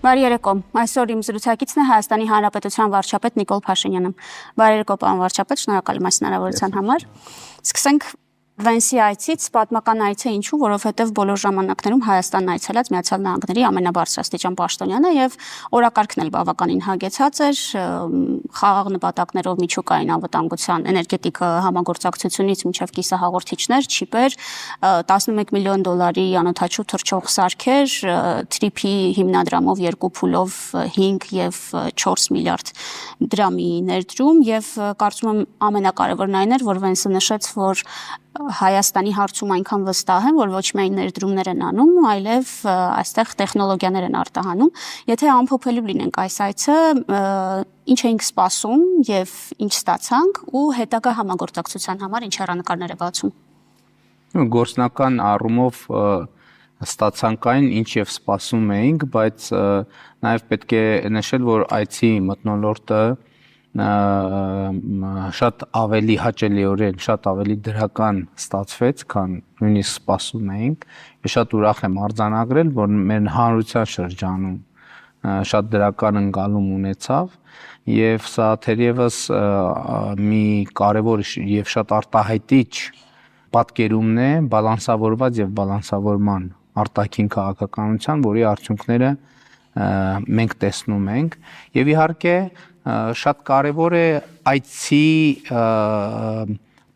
Բարի երեկո։ Այսօր իմ զրուցակիցն է Հայաստանի Հանրապետության վարչապետ Նիկոլ Փաշինյանը։ Բարի երեկո, պարոն վարչապետ, շնորհակալ եմ այս հնարավորության համար։ Սկսենք Վենսի այցից, պատմական այց է ինչու, որովհետև բոլոր ժամանակներում Հայաստանն այցելած Միացյալ Նահանգների ամենաբարձրաստիճան պաշտոնյանը եւ օրակարգն էլ բավականին հագեցած էր, խաղաղ նպատակներով միջուկային անվտանգության, էներգետիկա համագործակցությունից մինչև կիսահաղորդիչներ, չիպեր, 11 միլիոն դոլարի անօդաչու թռչող սարքեր, TRIP-ի հիմնադրամով 2 փուլով 5 եւ 4 միլիարդ դրամի ներդրում եւ կարծում եմ ամենակարևորն այն էր, որ Վենսը նշեց, որ Հայաստանի հարցում այնքան վստահ են, որ ոչ միայն ներդրումներ են անում, այլև այստեղ տեխնոլոգիաներ են արտահանում։ Եթե ամփոփելու լինենք այս այցը, ինչ էինք սպասում եւ ինչ ստացանք ու հետագա համագործակցության համար ինչ հեռանկարներ է բացում։ Գործնական առումով ստացանք այն, ինչ եւ սպասում էինք, բայց նաեւ պետք է նշել, որ այցի մթնոլորտը շատ ավելի հաճելիորեն, շատ ավելի դրական ստացվեց, քան նույնիսկ սպասում էինք։ Ես շատ ուրախ եմ արձանագրել, որ մեր հանրության շրջանում շատ դրական ընկալում ունեցավ եւ սա թերևս մի կարեւոր եւ շատ արտահայտիչ պատկերումն է բալանսավորված եւ բալանսավորման արտաքին քաղաքականության, որի արդյունքները մենք տեսնում ենք եւ իհարկե շատ կարևոր է այցի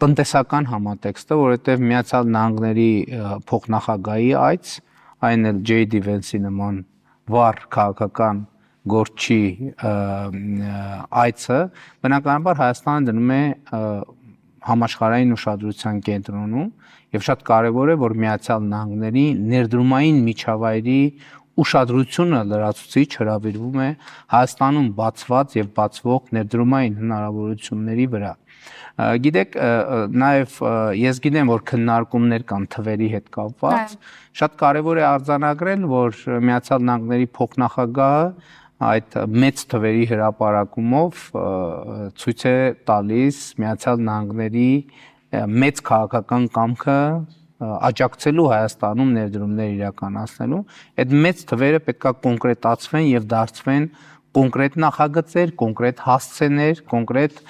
տնտեսական համատեքստը, որովհետև Միացյալ Նահանգների փոխնախագահի այց, այն էլ J.D. Vance-ի նման վառ քաղաքական գործչի այցը, բնականաբար Հայաստանը դնում է համաշխարհային ուշադրության կենտրոնում եւ շատ կարևոր է, որ Միացյալ Նահանգների ներդրումային միջավայրի ուշադրությունը լրացուցիչ հրավիրվում է Հայաստանում բացված եւ բացվող ներդրումային հնարավորությունների վրա։ Գիտեք, նաեւ ես գիտեմ, որ քննարկումներ կան թվերի հետ կապված, շատ կարեւոր է արձանագրել, որ Միացյալ Նահանգների փոխնախագահը այդ մեծ թվերի հրապարակումով ցույց է տալիս Միացյալ Նահանգների մեծ քաղաքական կամքը աջակցելու Հայաստանում ներդրումներ իրականացնելու, այդ մեծ թվերը պետքա կոնկրետացվեն եւ դարձվեն կոնկրետ նախագծեր, կոնկրետ հասցեներ, կոնկրետ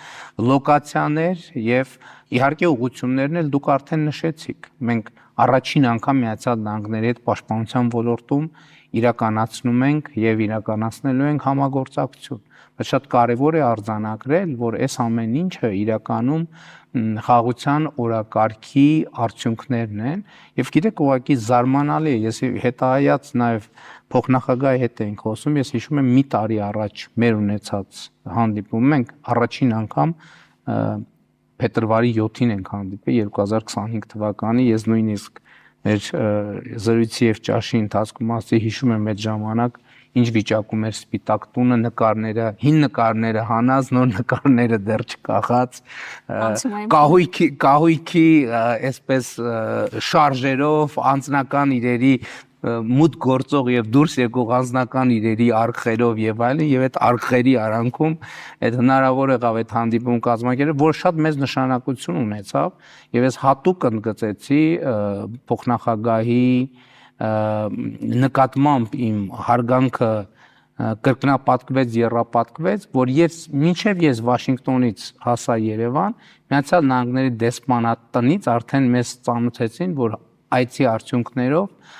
լոկացիաներ եւ իհարկե ուղղություններն էլ դուք արդեն նշեցիք։ Մենք առաջին անգամ Միացյալ Նահանգների հետ պաշտպանության ոլորտում իրականացնում ենք եւ իրականացնելու ենք համագործակցություն։ Բայց շատ կարեւոր է արձանագրել, որ այս ամեն ինչը իրականում խաղաղության օրակարգի արդյունքներն են եւ գիտեք ուղղակի զարմանալի է, ես հետահայաց նաեւ փոխնախագահի հետ էինք խոսում, ես հիշում եմ մի տարի առաջ մեր ունեցած հանդիպում մենք առաջին անգամ փետրվարի 7-ին ենք հանդիպել 2025 թվականի, ես նույնիսկ մեր զրույցի եւ ճաշի ընթացքում ասի հիշում եմ այդ ժամանակ ինչ վիճակում էր Սպիտակ տունը, նկարները, հին նկարները հանած, նոր նկարները դեռ չկախած, կահույքի այսպես շարժերով, անձնական իրերի մուտք գործող եւ դուրս եկող անձնական իրերի արխերով եւ այլն, եւ այդ արխերի արանքում այդ հնարավոր եղավ այդ հանդիպում կազմակերպել, որ շատ մեծ նշանակություն ունեցավ եւ ես հատուկ ընդգծեցի փոխնախագահի նկատմամբ իմ հարգանքը կրկնապատկվեց, եռապատկվեց, որ մինչև ես Վաշինգտոնից հասա Երևան, Միացյալ Նահանգների դեսպանատնից արդեն մեզ ծանոթեցին, որ այցի արդյունքներով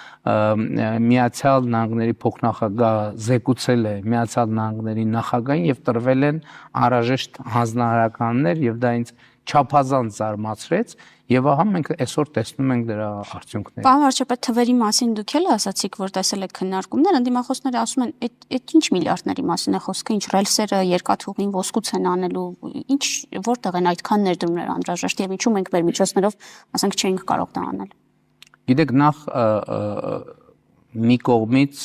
Միացյալ Նահանգների փոխնախագահը զեկուցել է Միացյալ Նահանգների նախագահին եւ տրվել են անհրաժեշտ հանձնարարականներ եւ դա ինձ չափազանց զարմացրեց եւ ահա մենք այսօր տեսնում ենք դրա արդյունքները։ Պարոն վարչապետ, թվերի մասին դուք էլ ասացիք, որ տեսել եք քննարկումներ, ընդդիմախոսները ասում են, այդ ինչ միլիարդների մասին է խոսքը, ինչ ռելսերը երկաթուղին ոսկուց են անելու, ինչ որտեղ են այդքան ներդրումներ անհրաժեշտ եւ ինչու մենք մեր միջոցներով, ասենք, չէինք կարող դա անել։ Գիտեք, նախ մի կողմից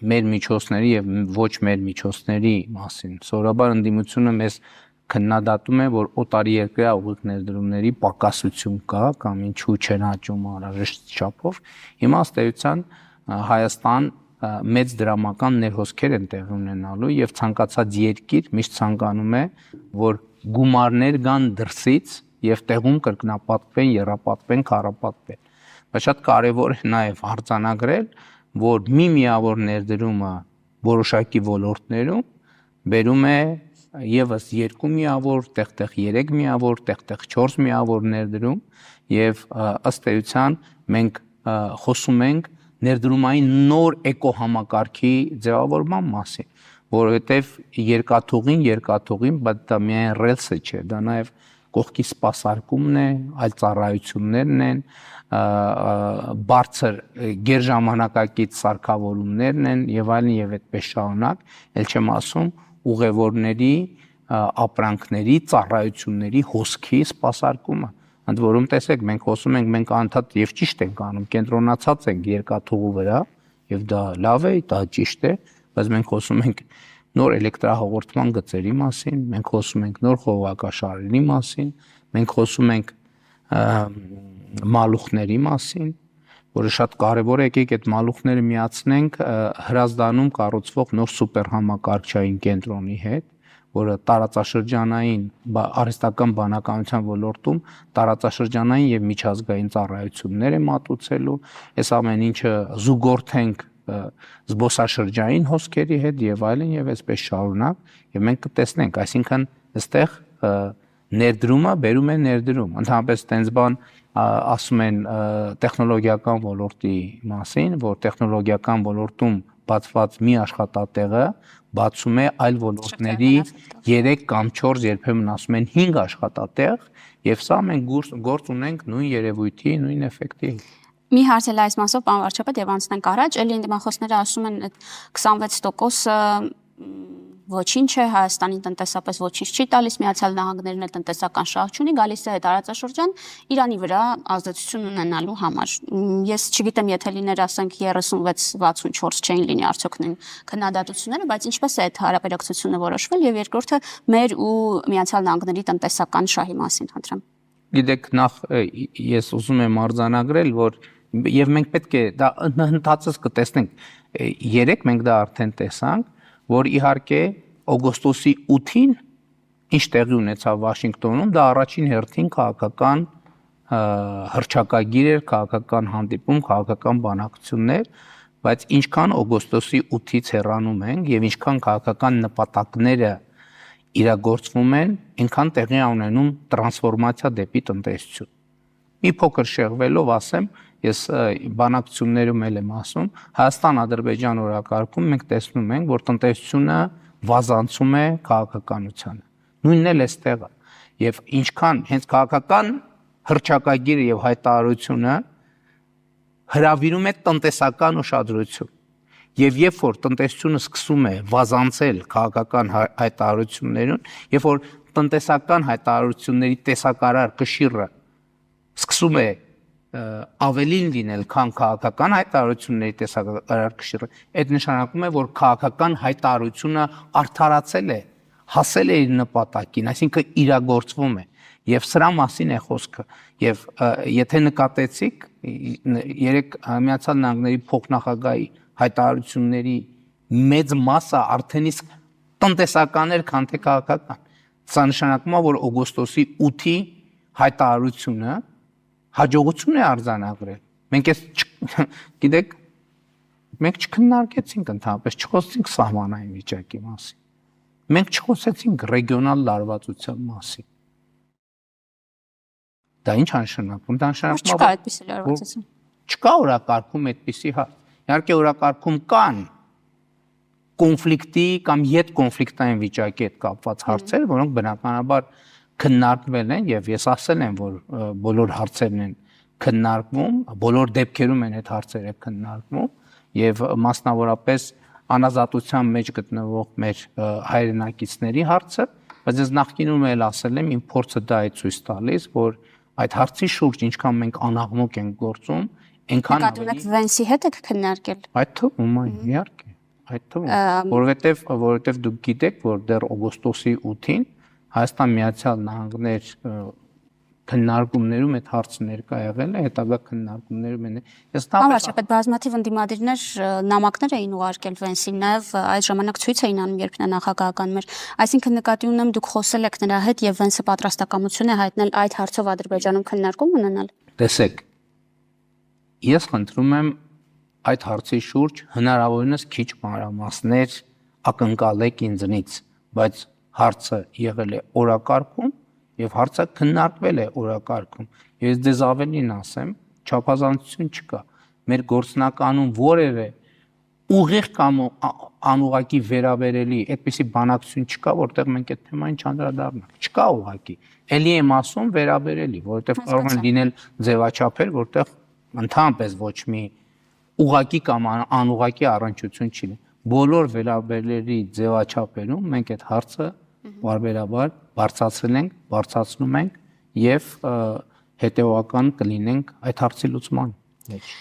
մեր միջոցների եւ ոչ մեր միջոցների մասին սովորաբար ընդդիմությունը մեզ քննադատում է, որ օտարերկրյա ուղիղ ներդրումների պակասություն կա կամ ինչու չեն աճում անհրաժեշտ չափով։ Հիմա ըստ էության Հայաստան մեծ դրամական ներհոսքեր են տեղի ունենալու եւ ցանկացած երկիր միշտ ցանկանում է, որ գումարներ գան դրսից եւ տեղում կրկնապատկվեն, եռապատկվեն, քառապատկվեն։ Բայց շատ կարեւոր է նաեւ արձանագրել, որ մի միավոր ներդրումը որոշակի ոլորտներում բերում է եւս 2 միավոր, տեղ-տեղ 3 միավոր, տեղ-տեղ 4 միավոր ներդրում եւ ըստ էության մենք խոսում ենք ներդրումային նոր էկոհամակարգի ձևավորման մասին, որովհետեւ երկաթուղին, բայց դա միայն ռելսը չէ, դա նաեւ կողքի սպասարկումն է, այլ ծառայություններն են, բարձր գերժամանակակից սարքավորումներն են եւ այլն եւ այդպես շարունակ, ել չեմ ասում ուղևորների, ապրանքների, ծառայությունների հոսքի սպասարկումը։ Ընդ որում տեսեք, մենք խոսում ենք, մենք անդադ եւ ճիշտ ենք անում, կենտրոնացած ենք երկաթուղու վրա եւ դա լավ է, դա ճիշտ է, բայց մենք խոսում ենք նոր էլեկտրահաղորդման գծերի մասին, մենք խոսում ենք նոր խողովակաշարերի մասին, մենք խոսում ենք մալուխների մասին, որը շատ կարևոր է, եկեք այդ մալուխները միացնենք Հրազդանում կառուցվող նոր սուպերհամակարգչային կենտրոնի հետ, որը տարածաշրջանային արհեստական բանականության ոլորտում տարածաշրջանային եւ միջազգային ծառայություններ է մատուցելու, այս ամեն ինչը զուգորդենք զբոսաշրջային հոսքերի հետ եւ այլն եւ այսպես շարունակ եւ մենք կտեսնենք, այսինքն այստեղ ներդրումը բերում է ներդրում, ընդհանրապես տենց բան ասում են տեխնոլոգիական ոլորտի մասին, որ տեխնոլոգիական ոլորտում բացված մի աշխատատեղը բացում է այլ ոլորտների 3 կամ 4, երբեմն ասում են 5 աշխատատեղ եւ սա մենք գործ ունենք նույն երևույթի, նույն էֆեկտի։ Մի հարց էլ այս մասով պարոն վարչապետ եւ անցնենք առաջ, ելի ընդդիմախոսները ասում են այդ 26% ոչինչ է, Հայաստանի տնտեսապես ոչինչ չի տալիս, Միացյալ Նահանգներն էլ տնտեսական շահ չունի, գալիս է տարածաշրջան Իրանի վրա ազդեցություն ունենալու համար։ Ես չգիտեմ, եթե լիներ, ասենք 36-64 չէին լինի արդյոք նույն քննադատությունները, բայց ինչպես է այդ հարաբերակցությունը որոշվել եւ երկրորդը մեր ու Միացյալ Նահանգների տնտեսական շահի մասին խնդրեմ։ Գիտեք, նախ ես ուզում եմ արձանագրել, որ եւ մենք պետք է դա ընդհանրապես կտեսնենք։ Երեք մենք դա արդեն տեսանք, որ իհարկե օգոստոսի 8-ին ինչ տեղի ունեցավ Վաշինգտոնում, դա առաջին հերթին քաղաքական հռչակագիր էր, քաղաքական հանդիպում, քաղաքական բանակցություններ, բայց ինչքան օգոստոսի 8-ից հեռանում ենք եւ ինչքան քաղաքական նպատակները իրագործվում են, այնքան տեղի ունենում տրանսֆորմացիա դեպի տնտեսություն։ Մի փոքր շեղվելով ասեմ, ես բանակցություններում եմ ասում, Հայաստան-Ադրբեջան օրակարգում մենք տեսնում ենք, որ տնտեսությունը վազանցում է քաղաքականությանը։ Նույնն էլ էստեղ է։ Եվ ինչքան հենց քաղաքական հռչակագիրը եւ հայտարարությունը հրավիրում է տնտեսական ուշադրություն։ Եվ երբ որ տնտեսությունը սկսում է վազանցել քաղաքական հայտարարություններուն, երբ որ տնտեսական հայտարարությունների տեսակարար կշիռը սկսում է ավելին լինել, քան քաղաքական հայտարարությունների տեսակարար կշիռը, այդ նշանակում է, որ քաղաքական հայտարարությունը արդարացել է, հասել է իր նպատակին, այսինքն իրագործվում է։ Եվ սրա մասին է խոսքը։ Եվ եթե նկատեցիք, երեք Միացյալ Նահանգների փոխնախագահի հայտարարությունների մեծ մասը արդեն իսկ տնտեսական էր, քան թե քաղաքական։ Սա նշանակում է, որ օգոստոսի 8-ի հայտարարությունը հաջողություն է արձանագրել։ Մենք գիտեք, մենք չքննարկեցինք ընդհանրապես, չխոսեցինք սահմանային վիճակի մասին։ Մենք չխոսեցինք ռեգիոնալ լարվածության մասին։ Դա ինչ նշանակում։ Դա նշանակում է, չկա այդպիսի լարվածություն։ Չկա օրակարգում այդպիսի հարց։ Իհարկե օրակարգում կան կոնֆլիկտի կամ յետկոնֆլիկտային վիճակի հետ կապված հարցեր, որոնք բնականաբար քննարկվել են եւ ես ասել եմ, որ բոլոր հարցերն են քննարկվում, բոլոր դեպքերում են այդ հարցերը քննարկվում եւ մասնավորապես անազատության մեջ գտնվող մեր հայրենակիցների հարցը, բայց ես նախկինում էլ ասել եմ, իմ փորձը դա է ցույց տալիս, որ այդ հարցի շուրջ ինչքան մենք անաղմուկ ենք գործում, այնքան ավելի Վենսի հետ եք քննարկել։ Այդ թվում է, իհարկե, այդ թվում, որովհետեւ դուք գիտեք, որ դեռ օգոստոսի 8-ին Հայաստան Միացյալ Նահանգներ քննարկումներում այդ հարցը ներկա եղել է, հետագա քննարկումներում են։ Ես Վարչապետ բազմաթիվ ընդդիմադիրներ նամակներ էին ուղարկել Վենսին, նաև այդ ժամանակ ցույց էին անում, երբ նա նախագահական էր։ Այսինքն նկատի ունեմ, դուք խոսել եք նրա հետ եւ Վենսը պատրաստակամություն է հայտնել այդ հարցով Ադրբեջանում քննարկում ունենալ։ Տեսեք, ես խնդրում եմ այդ հարցի շուրջ հնարավորինս քիչ մանրամասներ ակնկալեք ինձնից, բայց հարցը եղել է օրակարգում եւ հարցը քննարկվել է օրակարգում։ Ես դες ավելին ասեմ, չափազանցություն չկա։ Մեր գործնականում որևէ ուղիղ կամ անուղակի վերաբերելի այդպիսի բանակցություն չկա, որտեղ մենք այդ թեմային չանդրադառնանք։ Չկա ուղակի։ Էլի եմ ասում վերաբերելի, որովհետև կարող են լինել ձևաչափեր, որտեղ ընդհանրապես ոչ մի ուղակի կամ անուղակի առնչություն չի։ Բոլոր վերաբերելի ձևաչափերում մենք այդ հարցը բարբերաբար բարձրացրել ենք, բարձրացնում ենք եւ հետեւական կլինենք այդ հարցի լուծման մեջ։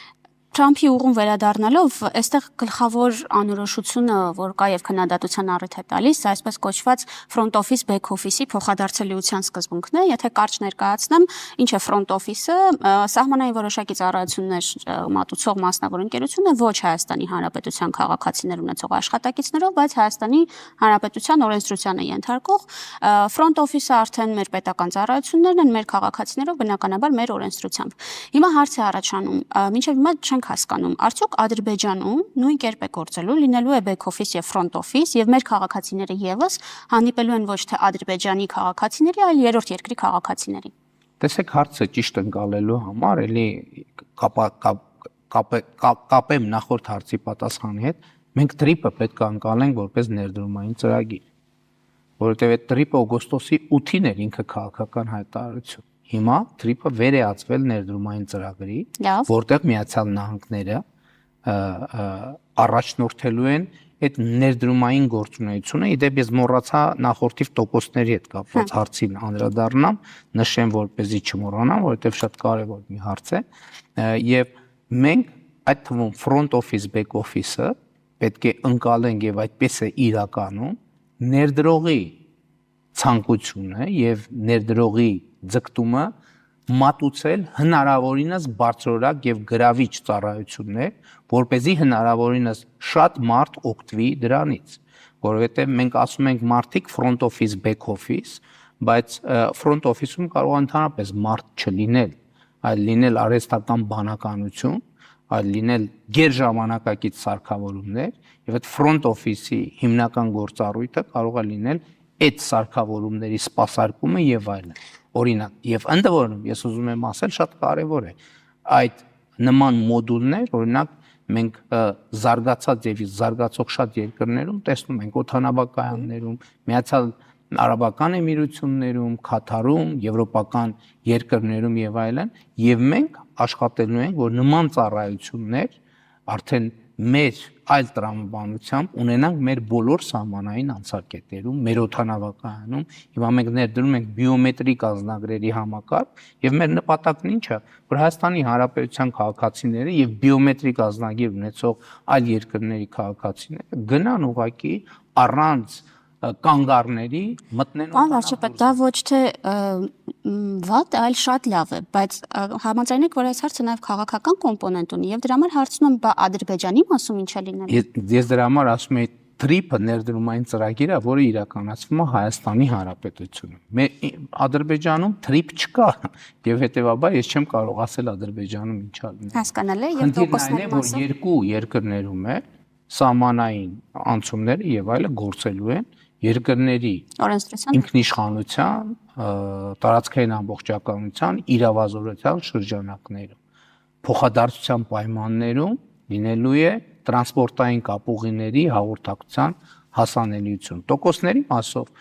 Թրամփի ուղուն վերադառնալով, այստեղ գլխավոր անորոշությունը, որ կա եւ քննադատության առիթ է տալիս, այսպես կոչված front office back office-ի փոխադարձելիության սկզբունքն է, եթե կարճ ներկայացնեմ, ինչ է front office-ը, սահմանային որոշակի ծառայություններ մատուցող մասնավոր ընկերություն է, ոչ Հայաստանի Հանրապետության քաղաքացիներ ունեցող աշխատակիցներով, բայց Հայաստանի Հանրապետության օրենսդրությանը ենթարկող front office-ը արդեն մեր պետական ծառայություններն են, մեր քաղաքացիներով բնականաբար մեր օրենսդրությամբ։ Հիմա հարց է առաջանում, մինչև հիմա չենք հասկանում, արդյոք Ադրբեջանում նույն կերպ է գործելու, լինելու է back office եւ front office եւ մեր քաղաքացիները եւս հանդիպելու են ոչ թե Ադրբեջանի քաղաքացիների, այլ երրորդ երկրի քաղաքացիների։ Տեսեք, հարցը ճիշտ ընկալելու համար էլի կապեմ նախորդ հարցի պատասխանի հետ, մենք տրիպը պետք է ընկալենք որպես ներդրումային ծրագիր, որովհետեւ այդ տրիպը օգոստոսի 8-ին էր ինքը քաղաքական հայտարարություն։ Հիմա տրիպը վերեացվել ներդրումային ծրագրի, որտեղ Միացյալ Նահանգները առաջնորդելու են այդ ներդրումային գործունեությունը, իդեպ ես մոռացա նախորդիվ տոկոսների հետ կապված հարցին անդրադառնամ, նշեմ, որպեսզի չմոռանամ, որովհետև շատ կարևոր մի հարց է, եւ մենք այդ թվում front office back office-ը պետք է ընկալենք եւ այդպես է իրականում ներդրողի ցանկությունը եւ ներդրողի ձգտումը մատուցել հնարավորինս բարձրորակ եւ գրավիչ ծառայություններ, որ เป զի հնարավորինս շատ մարդ օգտվի դրանից, որովհետեւ մենք ասում ենք մարդիկ front office back office, բայց front office-ում կարող է ընդհանրապես մարդ չլինել, այլ լինել արհեստական բանականություն, այլ լինել գերժամանակակից սարքավորումներ եւ այդ front office-ի հիմնական գործառույթը կարող է լինել այդ սարքավորումների սպասարկումը եւ այլն։ Օրինակ, եւ ընդ որում ես ուզում եմ ասել, շատ կարեւոր է այդ նման մոդուլներ, օրինակ մենք զարգացած եւ զարգացող շատ երկրներում տեսնում ենք օդանավակայաններում, Միացյալ Արաբական Էմիրություններում, Քաթարում, եվրոպական երկրներում եւ այլն, եւ մենք աշխատելու ենք, որ նման ծառայություններ արդեն մեր այլ տրամաբանությամբ ունենանք մեր բոլոր սահմանային անցակետերում, մեր օդանավակայանում, հիմա մենք ներդրում ենք բիոմետրիկ ազնագրերի համակարգ եւ մեր նպատակն ինչ է, որ Հայաստանի Հանրապետության քաղաքացիները եւ բիոմետրիկ ազնագիր ունեցող այլ երկրների քաղաքացիները գնան ուղղակի առանց կանգառների մտնեն։ Պարոն վարչապետ, դա ոչ թե վատ, այլ շատ լավ է, բայց համաձայնեք, որ այս հարցը նաև քաղաքական կոմպոնենտ ունի եւ դրա համար հարցնում եմ, բա Ադրբեջանի մասում ինչ է լինելու։ Ես դրա համար ասում եմ, տրիպը ներդրումային ծրագիրը, որը իրականացվում է Հայաստանի Հանրապետությունում։ Ադրբեջանում տրիպ չկա եւ հետեւաբար ես չեմ կարող ասել Ադրբեջանում ինչա լինի։ Հասկանալի է եւ տոկոսների մասը։ Որ երկու երկրներում է սահմանային անցումները եւ այլը գործելու են երկրների ինքնիշխանության, տարածքային ամբողջականության, իրավազորության շրջանակներում, փոխադարձության պայմաններում լինելու է տրանսպորտային կապուղիների հաղորդակցության հասանելիություն։ Տոկոսների մասով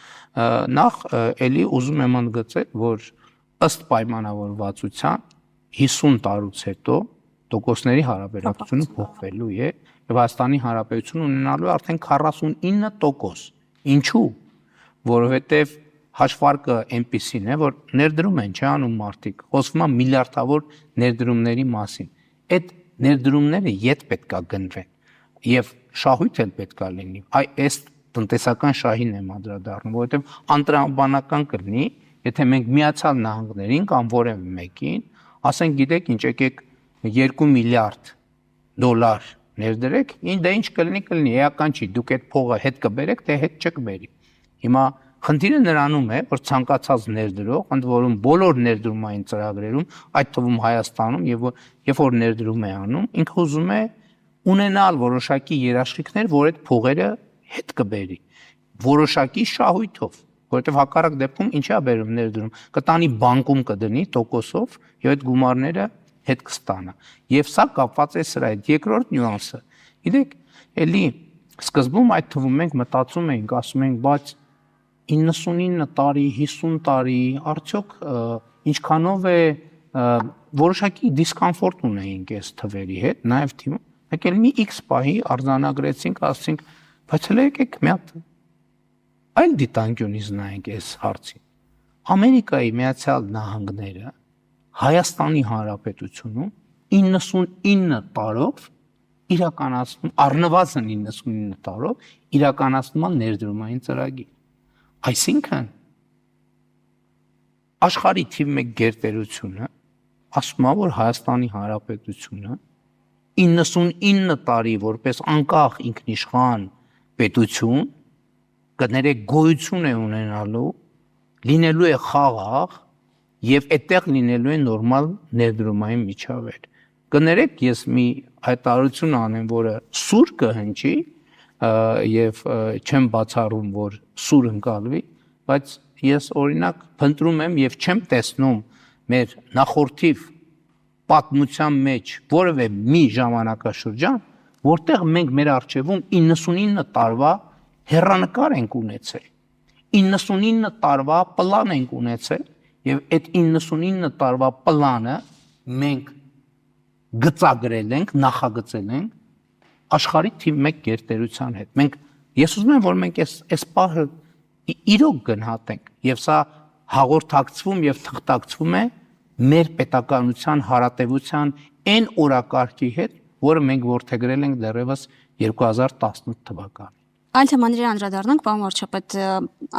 նախ էլի ուզում եմ ընդգծել, որ ըստ պայմանավորվածության 50 տարուց հետո տոկոսների հարաբերակցությունը փոխվելու է եւ Հայաստանի Հանրապետությունը ունենալու է արդեն 49%։ Ինչու՞, որովհետև հաշվարկը այնպիսին է, որ ներդրում են չի անում մարդիկ, խոսվում է միլիարդավոր ներդրումների մասին։ Այդ ներդրումները յետ պետք է գնվեն եւ շահույթ էլ պետք է լինի։ Այս տնտեսական շահին եմ անդրադառնում, որովհետև անտրամաբանական կլինի, եթե մենք Միացյալ Նահանգներին կամ որևէ մեկին ասենք, գիտեք ինչ, եկեք 2 միլիարդ դոլար ներդրեք, դա ինչ կլինի, էական չի, դուք այդ փողը հետ կբերեք, թե հետ չկբերի։ Հիմա խնդիրը նրանում է, որ ցանկացած ներդրող, ընդ որում բոլոր ներդրումային ծրագրերում, այդ թվում Հայաստանում եւ երբ որ ներդրում է անում, ինքը ուզում է ունենալ որոշակի երաշխիքներ, որ այդ փողերը հետ կբերի, որոշակի շահույթով, որովհետև հակառակ դեպքում ինչա բերում ներդրում, կտանի բանկում կդնի տոկոսով եւ այդ գումարները հետ կստանա։ Եվ սա կապված է սրա հետ։ Երկրորդ նյուանսը։ Գիտեք, էլի սկզբում այդ թվում մենք մտածում էինք, ասում ենք, բայց 99 տարի, 50 տարի, արդյոք ինչքանով է որոշակի դիսկոմֆորտ ունեինք այս թվերի հետ, նաև թիմը։ Մեկ էլ մի X պահի արձանագրեցինք, ասացինք, բայց հələ եկեք մի հատ այլ դիտանկյունից նայենք այս հարցին։ Ամերիկայի Միացյալ Նահանգները Հայաստանի Հանրապետությունում 99 տարով իրականացնում, առնվազն 99 տարով իրականացնում են ներդրումային ծրագիր։ Այսինքն աշխարհի թիվ 1 գերտերությունը ասում է, որ Հայաստանի Հանրապետությունը 99 տարի որպես անկախ ինքնիշխան պետություն կներեք գոյություն է ունենալու, լինելու է խաղաղ եւ այդտեղ լինելու է նորմալ ներդրումային միջավայր։ Կներեք, ես մի հայտարարություն անեմ, որը սուր կհնչի եւ չեմ բացառում, որ սուր ընկալվի, բայց ես օրինակ փնտրում եմ եւ չեմ տեսնում մեր նախորդիվ պատմության մեջ որևէ մի ժամանակաշրջան, որտեղ մենք մեր արժևում 99 տարվա հեռանկար ենք ունեցել, 99 տարվա պլան ենք ունեցել եւ այդ 99 տարվա պլանը մենք գծագրել ենք, նախագծել ենք աշխարհի թիվ 1 գերտերության հետ։ Ես ուզում եմ, որ մենք այս պահը իրոք գնահատենք եւ սա հաղորդակցվում եւ թղթակցվում է մեր պետականության հարատեվության այն օրակարգի հետ, որը մենք որդեգրել ենք դեռևս 2018 թվականին։ Այլ թեմաների անդրադառնանք, պարոն վարչապետ,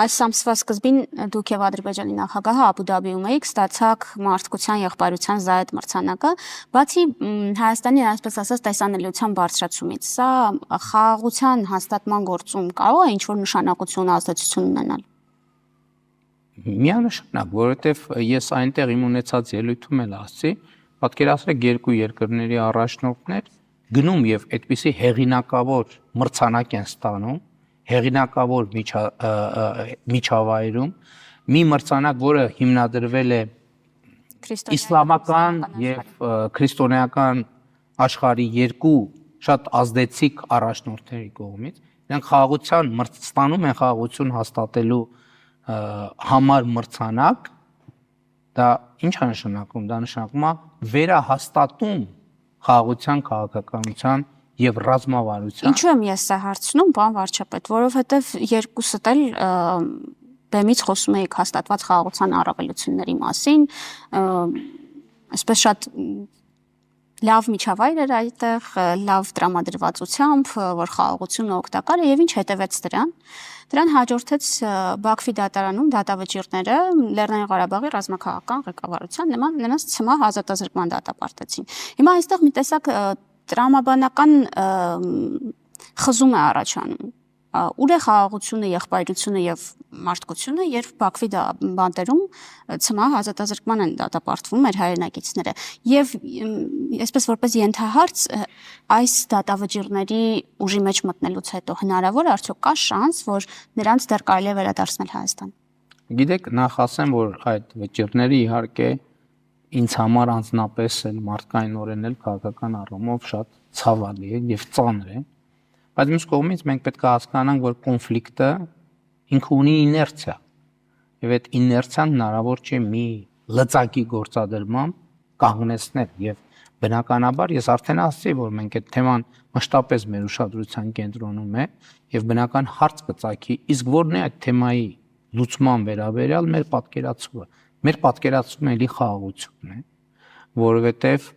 այս ամսվա սկզբին դուք եւ Ադրբեջանի նախագահը Աբու Դաբիում եք, ստացաք մարդկության եղբայրության Զայեդ մրցանակը, բացի Հայաստանի, այսպես ասած, տեսանելիության բարձրացումից, սա խաղաղության հաստատման գործում կարող է ինչ-որ նշանակություն, ազդեցություն ունենալ։ Միանշանակ, որովհետև ես այնտեղ իմ ունեցած ելույթում էլ ասացի, պատկերացրեք երկու երկրների առաջնորդներ գնում եւ այդպիսի հեղինակավոր մրցանակ են ստանում, հեղինակավոր միջավայրում, մի մրցանակ, որը հիմնադրվել է իսլամական եւ քրիստոնեական աշխարհի երկու շատ ազդեցիկ առաջնորդների կողմից, նրանք խաղաղության ստանում են խաղաղություն հաստատելու համար մրցանակ, դա ինչ է նշանակում, դա նշանակում է վերահաստատում խաղաղության, քաղաքականության եւ ռազմավարության։ Ինչու եմ ես սա հարցնում, պարոն վարչապետ, որովհետեւ երկուսդ էլ բեմից խոսում եք հաստատված խաղաղության առավելությունների մասին, այսպես շատ լավ միջավայր էր այդտեղ, լավ տրամադրվածությամբ, որ խաղաղությունը օգտակար է եւ ինչ հետևեց դրան։ Դրան հաջորդեց Բաքվի դատարանում դատավճիռները Լեռնային Ղարաբաղի ռազմաքաղաքական ղեկավարության նրանց ցմահ ազատազրկման դատապարտեցին։ Հիմա այստեղ մի տեսակ տրամաբանական խզում է առաջանում։ Ուր է խաղաղությունը, եղբայրությունը եւ մարդկությունը, երբ Բաքվի բանտերում ցմահ ազատազրկման են դատապարտվում մեր հայրենակիցները։ Եվ այսպես որպես ենթահարց այս դատավճիռների ուժի մեջ մտնելուց հետո հնարավոր է արդյոք կա շանս, որ նրանց դեռ կարելի է վերադարձնել Հայաստան։ Գիտեք, նախ ասեմ, որ այդ վճիռները իհարկե ինձ համար անձնապես էլ մարդկայնորեն էլ քաղաքական առումով շատ ցավալի է եւ ծանր է։ Բայց մյուս կողմից մենք պետք է հասկանանք, որ կոնֆլիկտը ինքը ունի իներցիա եւ այդ իներցիան հնարավոր չէ մի լծակի գործադրմամբ կանգնեցնել եւ բնականաբար ես արդեն ասացի, որ մենք այդ թեման մշտապես մեր ուշադրության կենտրոնում է եւ բնական հարց կծագի, իսկ որն է այդ թեմայի լուծման վերաբերյալ մեր պատկերացումը։ Մեր պատկերացումը էլի խաղաղությունն է, որովհետեւ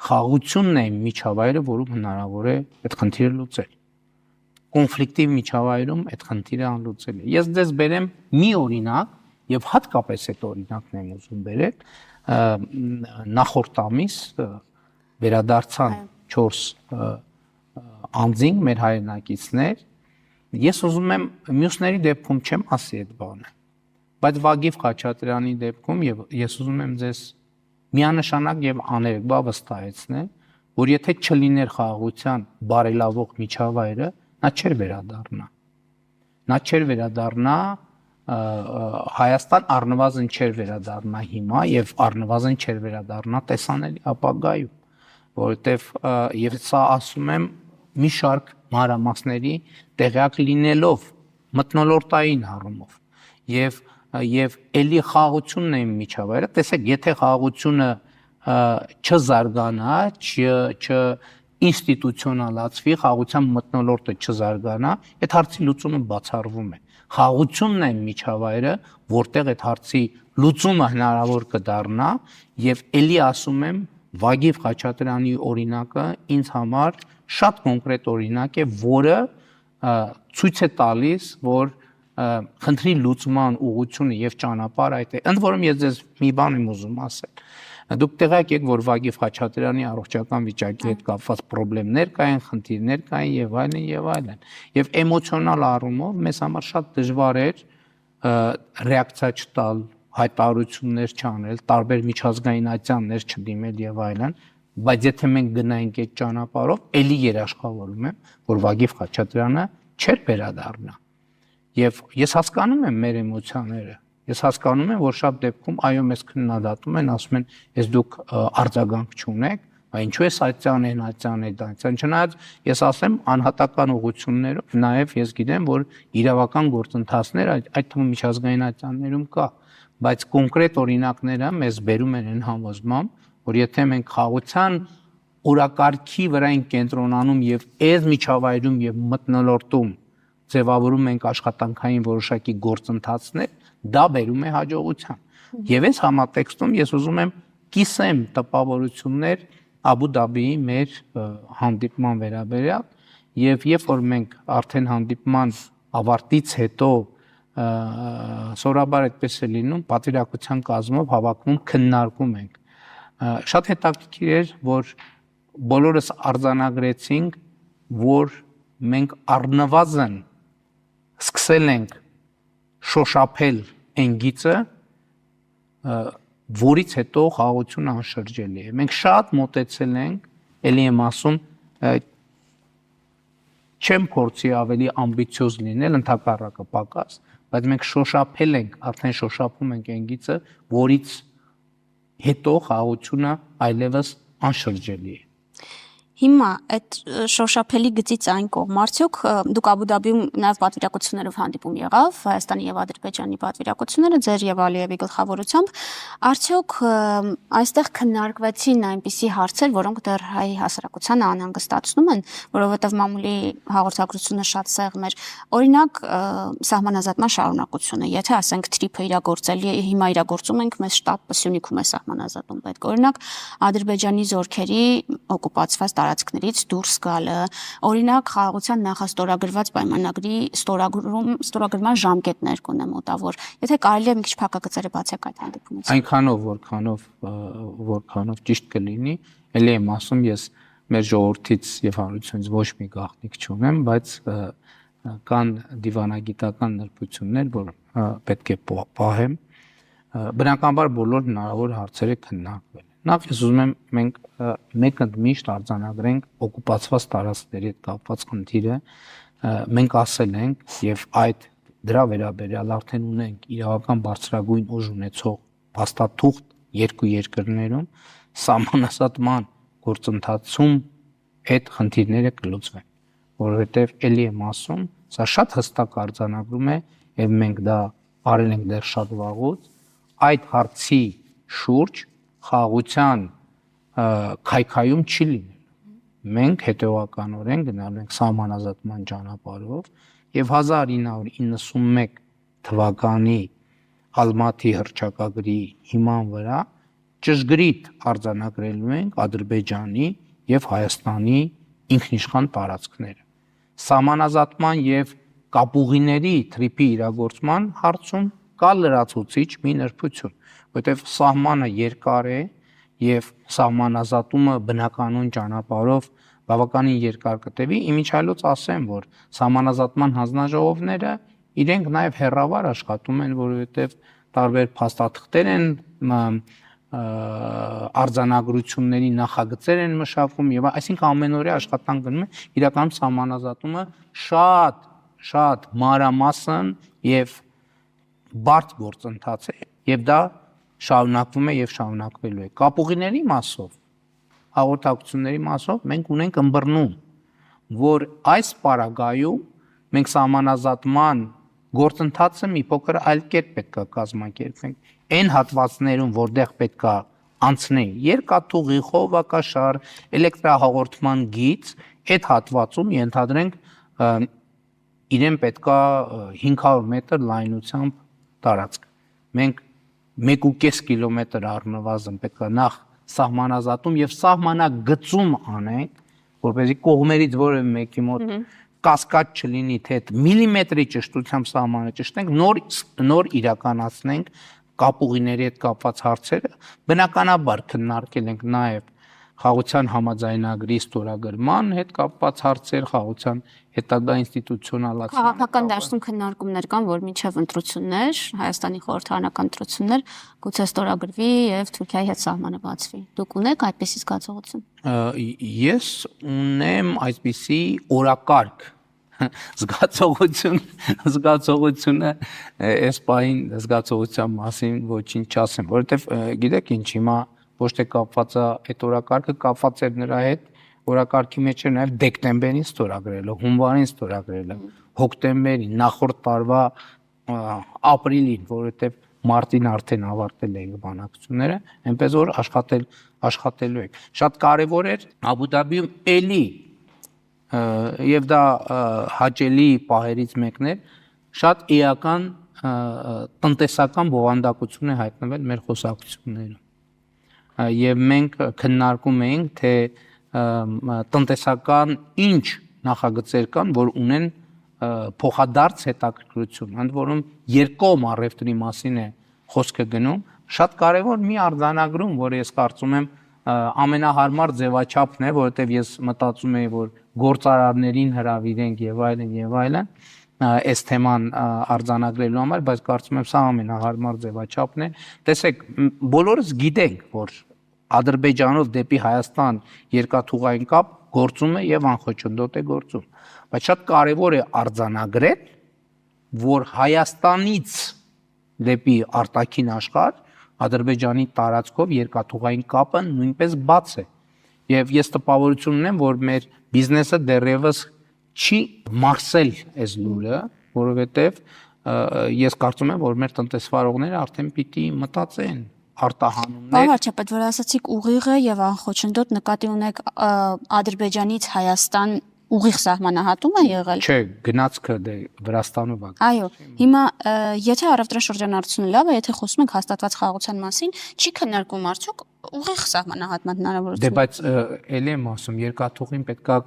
խաղաղությունն է միջավայրը, որում հնարավոր է այդ խնդիրը լուծել։ Կոնֆլիկտիվ միջավայրում այդ խնդիրը անլուծել է։ Ես ձեզ բերեմ մի օրինակ եւ հատկապես այդ օրինակն եմ ուզում բերել։ Նախորդ ամիս վերադարձան 4 անձինք մեր հայրենակիցներ։ Ես ուզում եմ մյուսների դեպքում չեմ ասի այդ բանը, բայց Վագիվ Խաչատրյանի դեպքում եւ ես ուզում եմ ձեզ միանշանակ եւ աներկբա վստահեցնել, որ եթե չլիներ խաղաղության բարելավող միջավայրը, նա չէր վերադառնա։ Նա չէր վերադառնա Հայաստան առնվազն չէր վերադառնա հիմա եւ առնվազն չէր վերադառնա տեսանելի ապագայում, որովհետեւ եւ սա ասում եմ մի շարք մանրամասների տեղյակ լինելով մթնոլորտային առումով եւ էլի խաղաղությունն է միջավայրը, տեսեք, եթե խաղաղությունը չզարգանա, ինստիտուցիոնալացվի, խաղաղության մթնոլորտը չզարգանա, այդ հարցի լուծումը բացառվում է։ Խաղաղությունն է միջավայրը, որտեղ այդ հարցի լուծումը հնարավոր կդառնա եւ էլի ասում եմ Վագիվ Խաչատրյանի օրինակը ինձ համար շատ կոնկրետ օրինակ է, որը ցույց է տալիս, որ խնդրի լուծման ուղղությունը եւ ճանապարհը այդ է։ Ընդ որում ես ձեզ մի բան եմ ուզում ասել։ Դուք տեղյակ եք, որ Վագիվ Խաչատրյանի առողջական վիճակի հետ կապված խնդիրներ կային, խնդիրներ կային եւ այլն եւ այլն։ Եվ էմոցիոնալ առումով մեզ համար շատ դժվար էր ռեակցիա չտալ, հայտարարություններ չանել, տարբեր միջազգային ատյաններ չդիմել եւ այլն, բայց եթե մենք գնայինք այդ ճանապարհով, ելի երաշխավորում եմ, որ Վագիվ Խաչատրյանը չէր վերադառնա։ Եվ ես հասկանում եմ մեր էմոցիաները։ Ես հասկանում եմ, որ շատ դեպքում այո մեզ քննադատում են, ասում են, ես դուք արձագանք չունեք, բայց ինչու է սայցան են, այցան, չնայած ես ասեմ անհատական ուղղություններով, նաև ես գիտեմ, որ իրավական գործընթացներ այդ թվում միջազգային այցաններում կա, բայց կոնկրետ օրինակները մեզ բերում են այն համոզմամբ, որ եթե մենք խաղաղության օրակարգի վրա ենք կենտրոնանում եւ այս միջավայրում եւ մթնոլորտում ձևավորում ենք աշխատանքային որոշակի գործընթացներ, դա բերում է հաջողության։ Եվ այս համատեքստում ես ուզում եմ կիսեմ տպավորություններ Աբու Դաբիի մեր հանդիպման վերաբերյալ եւ երբ որ մենք արդեն հանդիպման ավարտից հետո սովորաբար այդպես է լինում, պատվիրակության կազմով հավաքվում քննարկում ենք։ Շատ հետաքրքիր էր, որ բոլորս արձանագրեցինք, որ մենք առնվազն սկսել ենք շոշափել այն գիծը, որից հետո խաղաղությունը անշրջելի է։ Մենք շատ մոտեցել ենք, ելի եմ ասում, չեմ փորձի ավելի ամբիցիոզ լինել, ընդհակառակը պակաս, բայց մենք շոշափել ենք, արդեն շոշափում ենք այն գիծը, որից հետո խաղաղությունը այլևս անշրջելի է։ Հիմա այդ շոշափելի գծից այն կողմ արդյոք դուք Աբու Դաբիում նաև պատվիրակություններով հանդիպում եղավ Հայաստանի եւ Ադրբեջանի պատվիրակությունները ձեր եւ Ալիևի գլխավորությամբ արդյոք այստեղ քննարկվեցին այնպիսի հարցեր, որոնք դեռ հայ հասարակությանը անհանգստացնում են, որովհետեւ մամուլի հաղորդագրությունը շատ սեղմ էր, օրինակ սահմանազատման շարունակությունը, եթե ասենք թրիփը իրագործելի է, հիմա իրագործում ենք, մեզ շտաբ Սյունիքում է սահմանազատում պետք, օրինակ Ադրբեջանի զորքերի օկուպացված տարածքներից դուրս գալը, օրինակ խաղաղության նախաստորագրված պայմանագրի ստորագրման ժամկետներ կունե մոտավոր։ Եթե կարելի է մի քիչ փակագծերը բացեք այդ հանդիպումից։ Այնքանով, որքանով ճիշտ կլինի, ելի եմ ասում, ես մեր ժողովրդից եւ հանրությունից ոչ մի գաղտնիք չունեմ, բայց կան դիվանագիտական նրբություններ, որ պետք է պահեմ։ Բնականաբար բոլոր հնարավոր հարցերը քննարկվել են։ Նախ ես ուզում եմ մենք մեկ ընդմիշտ արձանագրենք օկուպացված տարածքների հետ կապված խնդիրը, մենք ասել ենք եւ այդ դրա վերաբերյալ արդեն ունենք իրավական բարձրագույն ուժ ունեցող փաստաթուղթ երկու երկրներում սահմանազատման գործընթացում այդ խնդիրները կլուծվեն, որովհետեւ ելի եմ ասում, սա շատ հստակ արձանագրում է եւ մենք դա արել ենք դեռ շատ վաղուց, այդ հարցի շուրջ խաղաղության քայքայում չի լինելու։ Մենք հետևականորեն գնալու ենք սահմանազատման ճանապարհով եւ 1991 թվականի Ալմատի հռչակագրի հիման վրա ճշգրիտ արձանագրելու ենք Ադրբեջանի եւ Հայաստանի ինքնիշխան տարածքները։ Սահմանազատման եւ կապուղիների թրիփի իրագործման հարցում կա լրացուցիչ մի նրբություն, որտեղ սահմանը երկար է եւ սահմանազատումը բնականon ճանապարհով բավականին երկար կտևի, իմիջիայլոց ասեմ, որ սահմանազատման հանձնաժողովները իրենք նաեւ հերավար աշխատում են, որովհետեւ տարբեր փաստաթղթեր են արձանագրությունների նախագծեր են մշակում եւ այսինքն ամենօրյա աշխատանք գնում է իրականում սահմանազատումը շատ մանրամասն եւ բարդ գործընթաց է եւ դա շարունակվում է եւ շարունակվելու է կապուղիների մասով հաղորդակցությունների մասով մենք ունենք ըմբռնում որ այս պարագայում մենք սահմանազատման գործընթացը մի փոքր այլ կերպ պետք է կազմակերպենք այն հատվածներում որտեղ պետք է անցնեն երկաթուղի, խողովակաշար, էլեկտրահաղորդման գիծ, այդ հատվածում ենթադրենք իրեն պետք է 500 մետր լայնությամբ տարածք։ Մենք 1.5 կիլոմետր առնվազն պետք է նախ սահմանազատում եւ սահմանագծում անենք, որպեսզի կողմերից որևէ մեկի մոտ կասկած չլինի, թե միլիմետրի ճշտությամբ սահմանը ճշտենք, նոր իրականացնենք կապուղիների հետ կապված հարցերը, բնականաբար քննարկել ենք նաև խաղաղության համաձայնագրի ստորագրման հետ կապված հարցեր, խաղաղության հետագա ինստիտուցիոնալացման։ Քաղաքական դաշտում քննարկումներ կան, որ մինչև ընտրություններ, Հայաստանի խորհրդարանական ընտրություններ գուցե ստորագրվի եւ Թուրքիայի հետ սահմանը բացվի։ Դուք ունեք այդպիսի զգացողություն։ Ես ունեմ այսպիսի օրակարգ զգացողությունը այս պահին զգացողության մասին ոչինչ չասեմ, որովհետև գիտեք ինչ հիմա ոչ թե կապված է այդ օրակարգը կապված էր նրա հետ օրակարգի մեջ էր նաև դեկտեմբերին ստորագրելը, հունվարին ստորագրելը, հոկտեմբերին, նախորդ տարվա ապրիլին, որովհետև մարտին արդեն ավարտել էինք բանակցությունները, այնպես որ աշխատելու ենք։ Շատ կարևոր էր Աբու Դաբիում էլի եւ դա հաճելի պահերից մեկն է շատ էական տնտեսական բովանդակություն է հայտնվել մեր խոսակցություններում եւ մենք քննարկում էինք թե տնտեսական ինչ նախագծեր կան որ ունեն փոխադարձ հետաքրքրություն ընդ որում երկկողմ առևտրի մասին է խոսքը գնում շատ կարեւոր մի արձանագրում որ ես կարծում եմ ամենահարմար ձևաչափն է որովհետեւ ես մտածում եի որ գործարարներին հրավիրենք եւ այլն այս թեման արձանագրելու համար, բայց կարծում եմ սա ամենահարմար ձևաչափն է։ Տեսեք, բոլորս գիտենք, որ Ադրբեջանով դեպի Հայաստան երկաթուղային կապ գործում է եւ անխոչնդոտ է գործում, բայց շատ կարեւոր է արձանագրել, որ Հայաստանից դեպի արտաքին աշխարհ Ադրբեջանի տարածքով երկաթուղային կապը նույնպես բաց է։ Եվ ես տպավորություն ունեմ, որ մեր բիզնեսը դեռևս չի մաքսել այս լուրը, որովհետև ես կարծում եմ, որ մեր տնտեսվարողները արդեն պիտի մտածեն արտահանումներ։ Պարոն վարչապետ, որ ասացիք ուղիղը եւ անխոչնդոտ նկատի ունեք Ադրբեջանից Հայաստան ուղիղ սահմանահատում է եղել։ Չէ, գնացքը դե Վրաստանով է։ Այո, հիմա եթե առևտրաշրջանառությունը լավ է, եթե խոսում ենք հաստատված խաղաղության մասին, չի քննարկում արդյոք ուղիղ սահմանահատման հնարավորություն։ Դե բայց ելի եմ ասում, երկաթուղին պետքա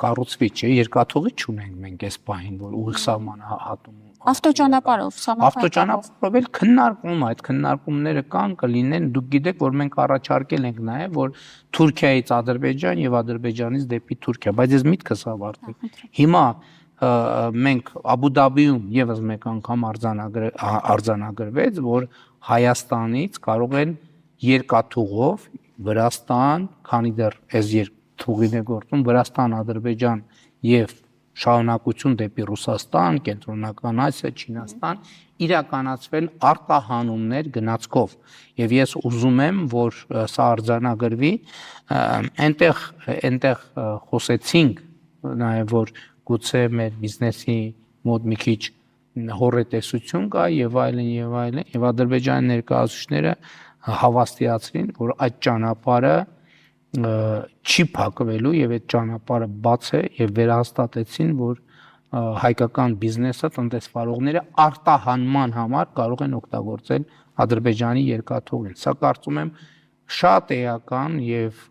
կառուցվի, չէ, երկաթուղի չունենք մենք այս պահին, որ ուղիղ սահմանահատում Ավտոճանապարհով, ավտոճանապարհով էլ քննարկում այդ քննարկումները կան կլինեն, դուք գիտեք, որ մենք առաջարկել ենք նաև, որ Թուրքիայից Ադրբեջան եւ Ադրբեջանից դեպի Թուրքիա, բայց ես միտքս ավարտվի։ Հիմա մենք Աբու Դաբիում եւս մեկ անգամ արձանագրվեց, որ Հայաստանից կարող են երկաթուղով Վրաստան, քանի դեռ այս երկաթուղին է գործում, Վրաստան, Ադրբեջան եւ շարունակություն դեպի Ռուսաստան, Կենտրոնական Ասիա, Չինաստան իրականացվել արտահանումներ գնացքով եւ ես ուզում եմ որ սա արձանագրվի այնտեղ խոսեցինք նաեւ որ գուցե մեր բիզնեսի մոտ մի քիչ հոռետեսություն կա եւ այլն եւ Ադրբեջանի ներկայացուցիչները հավաստիացրին որ այդ ճանապարհը չի փակվելու եւ այդ ճանապարհը բաց է եւ վերահաստատեցին որ հայկական բիզնեսը տնտեսվարողները արտահանման համար կարող են օգտագործել Ադրբեջանի երկաթուղին։ Սա կարծում եմ շատ էական եւ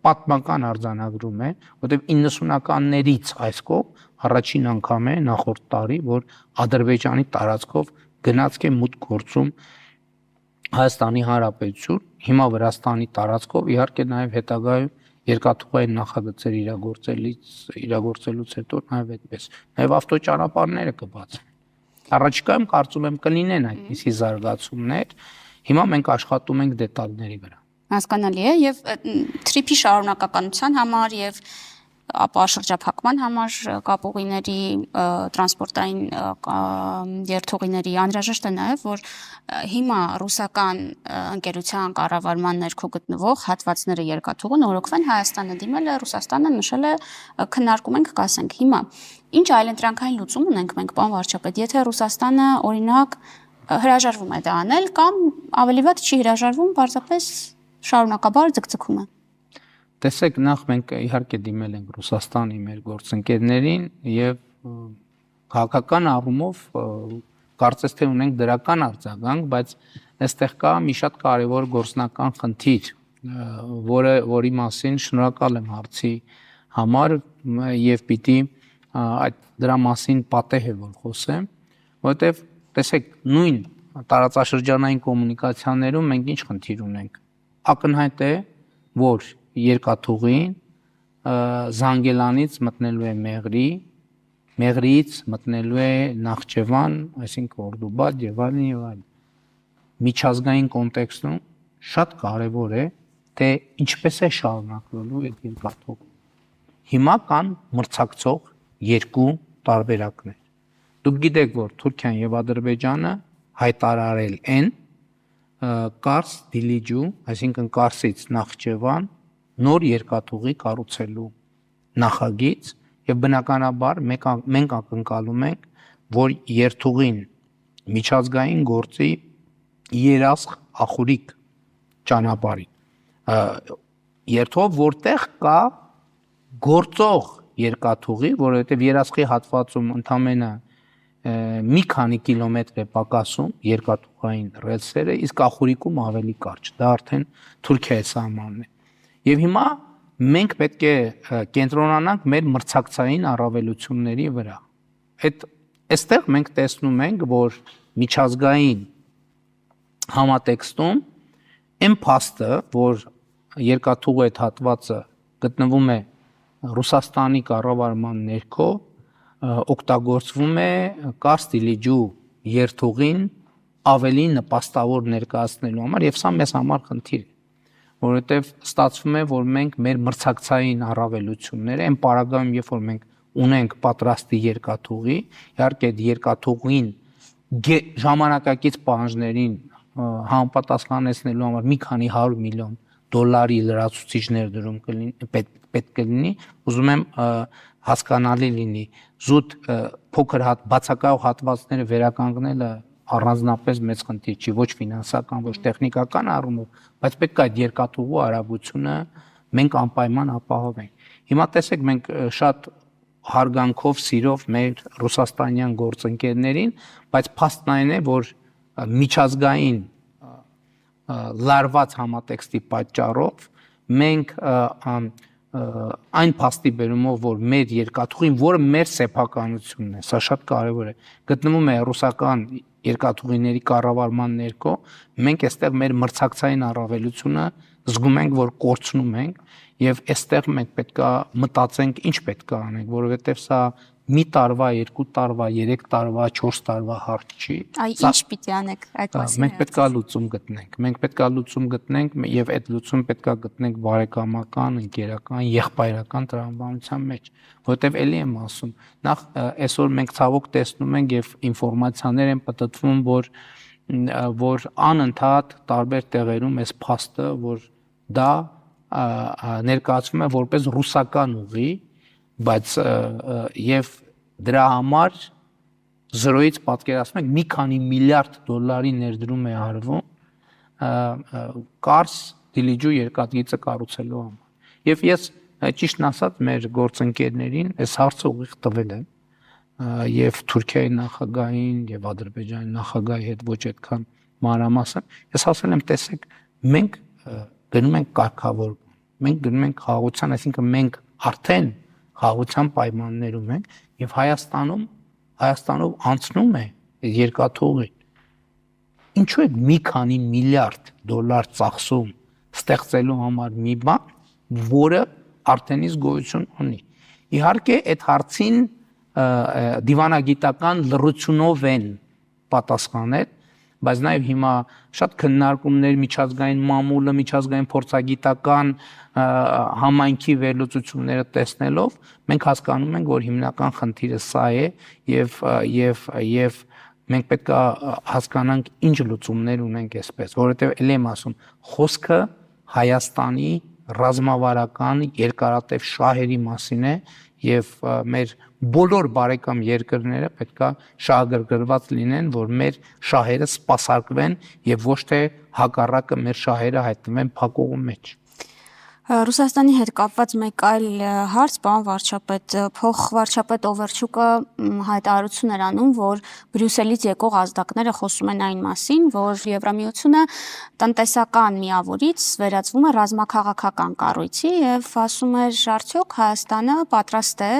պատմական արձանագրում է, որտեղ 90-ականներից այս կողմ առաջին անգամ է նախորդ տարի, որ Ադրբեջանի տարածքով գնացք է մուտք գործում Հայաստանի Հանրապետություն, հիմա Վրաստանի տարածքով, իհարկե նաև հետագայում երկաթուղային նախագծեր իրագործելուց հետո նաև այդպես։ Նաև ավտոճանապարհները կբացվեն։ Առաջիկայում կարծում եմ կլինեն այդպիսի զարգացումներ։ Հիմա մենք աշխատում ենք դետալների վրա։ Հասկանալի է եւ թրիփի շարունակականության համար եւ ապա շրջափակման համար կապուղիների տրանսպորտային երթուղիների անհրաժեշտ է նաեւ որ հիմա ռուսական ընկերության կառավարման ներքո գտնվող հատվածները երկաթուղը նորոգվեն Հայաստանը դիմել է Ռուսաստանը նշել է քննարկում ենք կասենք հիմա ինչ այլընտրանքային լուծում ունենք մենք պարոն վարչապետ եթե Ռուսաստանը օրինակ հրաժարվում է դա անել կամ ավելի վատ չի հրաժարվում պարզապես շարունակաբար ձգձգում է Տեսեք, նախ մենք իհարկե դիմել ենք Ռուսաստանի մեր գործընկերներին եւ քաղաքական առումով կարծես թե ունենք դրական արձագանք, բայց այստեղ կա մի շատ կարևոր գործնական խնդիր, որի մասին շնորհակալ եմ հարցի համար եւ պիտի այդ դրա մասին պատեհ է որ խոսեմ, որովհետեւ տեսեք, նույն տարածաշրջանային կոմունիկացիաներում մենք ինչ խնդիր ունենք։ Ակնհայտ է, որ երկաթուղին Զանգելանից մտնելու է Մեղրի, Մեղրիից մտնելու է Նախճեվան, այսինքն Օրդուբադ եւ այլն։ Միջազգային կոնտեքստում շատ կարեւոր է, թե ինչպես է շարունակվելու այդ երկաթուղը։ Հիմա կան մրցակցող երկու տարբերակներ։ Դուք գիտեք, որ Թուրքիան եւ Ադրբեջանը հայտարարել են Կարս Դիլիջու, այսինքն Կարսից Նախճեվան նոր երկաթուղի կառուցելու նախագիծ եւ բնականաբար մենք ակնկալում ենք, որ երթուղին միջազգային գործի երասխ ախուրիկ ճանապարհին երթով որտեղ կա գործող երկաթուղի, որովհետեւ երասխի հատվածում ընդամենը մի քանի կիլոմետր է պակասում երկաթուղային ռելսերը, իսկ ախուրիկում ավելի կարճ, դա արդեն Թուրքիայի սահմանն է։ Եվ հիմա մենք պետք է կենտրոնանանք մեր մրցակցային առավելությունների վրա։ Այստեղ մենք տեսնում ենք, որ միջազգային համատեքստում այն փաստը, որ երկաթուղու այդ հատվածը գտնվում է Ռուսաստանի կառավարման ներքո, օգտագործվում է Կարս Դիլիջու երթուղին ավելի նպաստավոր ներկայացնելու համար եւ սա մեզ համար խնդիր է, որովհետեւ ստացվում է, որ մենք մեր մրցակցային առավելությունները այն պարագայում, երբ որ մենք ունենք պատրաստի երկաթուղի, իհարկե այդ երկաթուղին ժամանակակից պահանջներին համապատասխանեցնելու համար մի քանի 100 միլիոն դոլարի լրացուցիչ ներդրում պետք կլինի, ուզում եմ հասկանալի լինի, զուտ փոքր բացակայող հատվածները վերականգնելը առանձնապես մեծ խնդիր չի, ոչ ֆինանսական, ոչ տեխնիկական առումով, բայց պետք է այդ երկաթուղու արագությունը մենք անպայման ապահովենք։ Հիմա տեսեք, մենք շատ հարգանքով, սիրով մեր ռուսաստանյան գործընկերներին, բայց փաստն այն է, որ միջազգային լարված համատեքստի պատճառով մենք այն փաստի բերումով, որ մեր երկաթուղին, որը մեր սեփականությունն է, սա շատ կարևոր է, գտնվում է ռուսական երկաթուղիների կառավարման ներքո, մենք այստեղ մեր մրցակցային առավելությունը զգում ենք, որ կորցնում ենք եւ այստեղ մենք պետքա մտածենք ինչ պետքա անենք, որովհետեւ սա մի տարվա, 2 տարվա, 3 տարվա, 4 տարվա հարց չի։ Այ ինչ պիտի անեք այդ մասին։ Մենք պետքա լուծում գտնենք։ Մենք պետքա լուծում գտնենք եւ այդ լուծումը պետքա գտնենք բարեկամական, ընկերական, եղբայրական տրամաբանության մեջ, որովհետեւ ելի եմ ասում, նախ այսօր մենք ցավոք տեսնում ենք եւ ինֆորմացիաներ են պատտվում, որ անընդհատ տարբեր տեղերում այս փաստը, որ դա ներկայացվում է որպես ռուսական ուղի, բայց եւ դրա համար զրոյից պատկերացնում եք մի քանի միլիարդ դոլարի ներդրում է արվում Կարս Դիլիջու երկաթգիծը կառուցելու համար։ Եվ ես ճիշտն ասած մեր գործընկերներին այս հարցը ուղիղ տվել եմ եւ Թուրքիայի նախագահին եւ Ադրբեջանի նախագահի հետ ոչ այդքան մանրամասն։ Ես ասել եմ, տեսեք, մենք գնում ենք կարգավորում, մենք գնում ենք խաղաղության, այսինքն մենք արդեն խաղաղության պայմաններում ենք եւ Հայաստանով անցնում է երկաթուղին։ Ինչու է մի քանի միլիարդ դոլար ծախսում ստեղծելու համար մի բան, որը արդեն իսկ գոյություն ունի։ Իհարկե այդ հարցին դիվանագիտական լռությունով են պատասխանել, բայց նաև հիմա շատ քննարկումներ միջազգային մամուլը, միջազգային փորձագիտական համայնքի վերլուծությունները տեսնելով մենք հասկանում ենք, որ հիմնական խնդիրը սա է եւ մենք պետք է հասկանանք ինչ լուծումներ ունենք այսպես, որովհետեւ ելի եմ ասում, խոսքը Հայաստանի ռազմավարական երկարատև շահերի մասին է եւ մեր բոլոր բարեկամ երկրները պետքա շահագրգռված լինեն, որ մեր շահերը սպասարկվեն եւ ոչ թե հակառակը մեր շահերը հայտնվեն փակուղու մեջ։ Ռուսաստանի հետ կապված մեկ այլ հարց, պարոն վարչապետ, փոխվարչապետ Օվերչուկը հայտարարություն էր անում, որ Բրյուսելից եկող ազդակները խոսում են այն մասին, որ Եվրամիությունը տնտեսական միավորից վերածվում է ռազմաքաղաքական կառույցի եւ ասում էր, արդյոք Հայաստանը պատրաստ է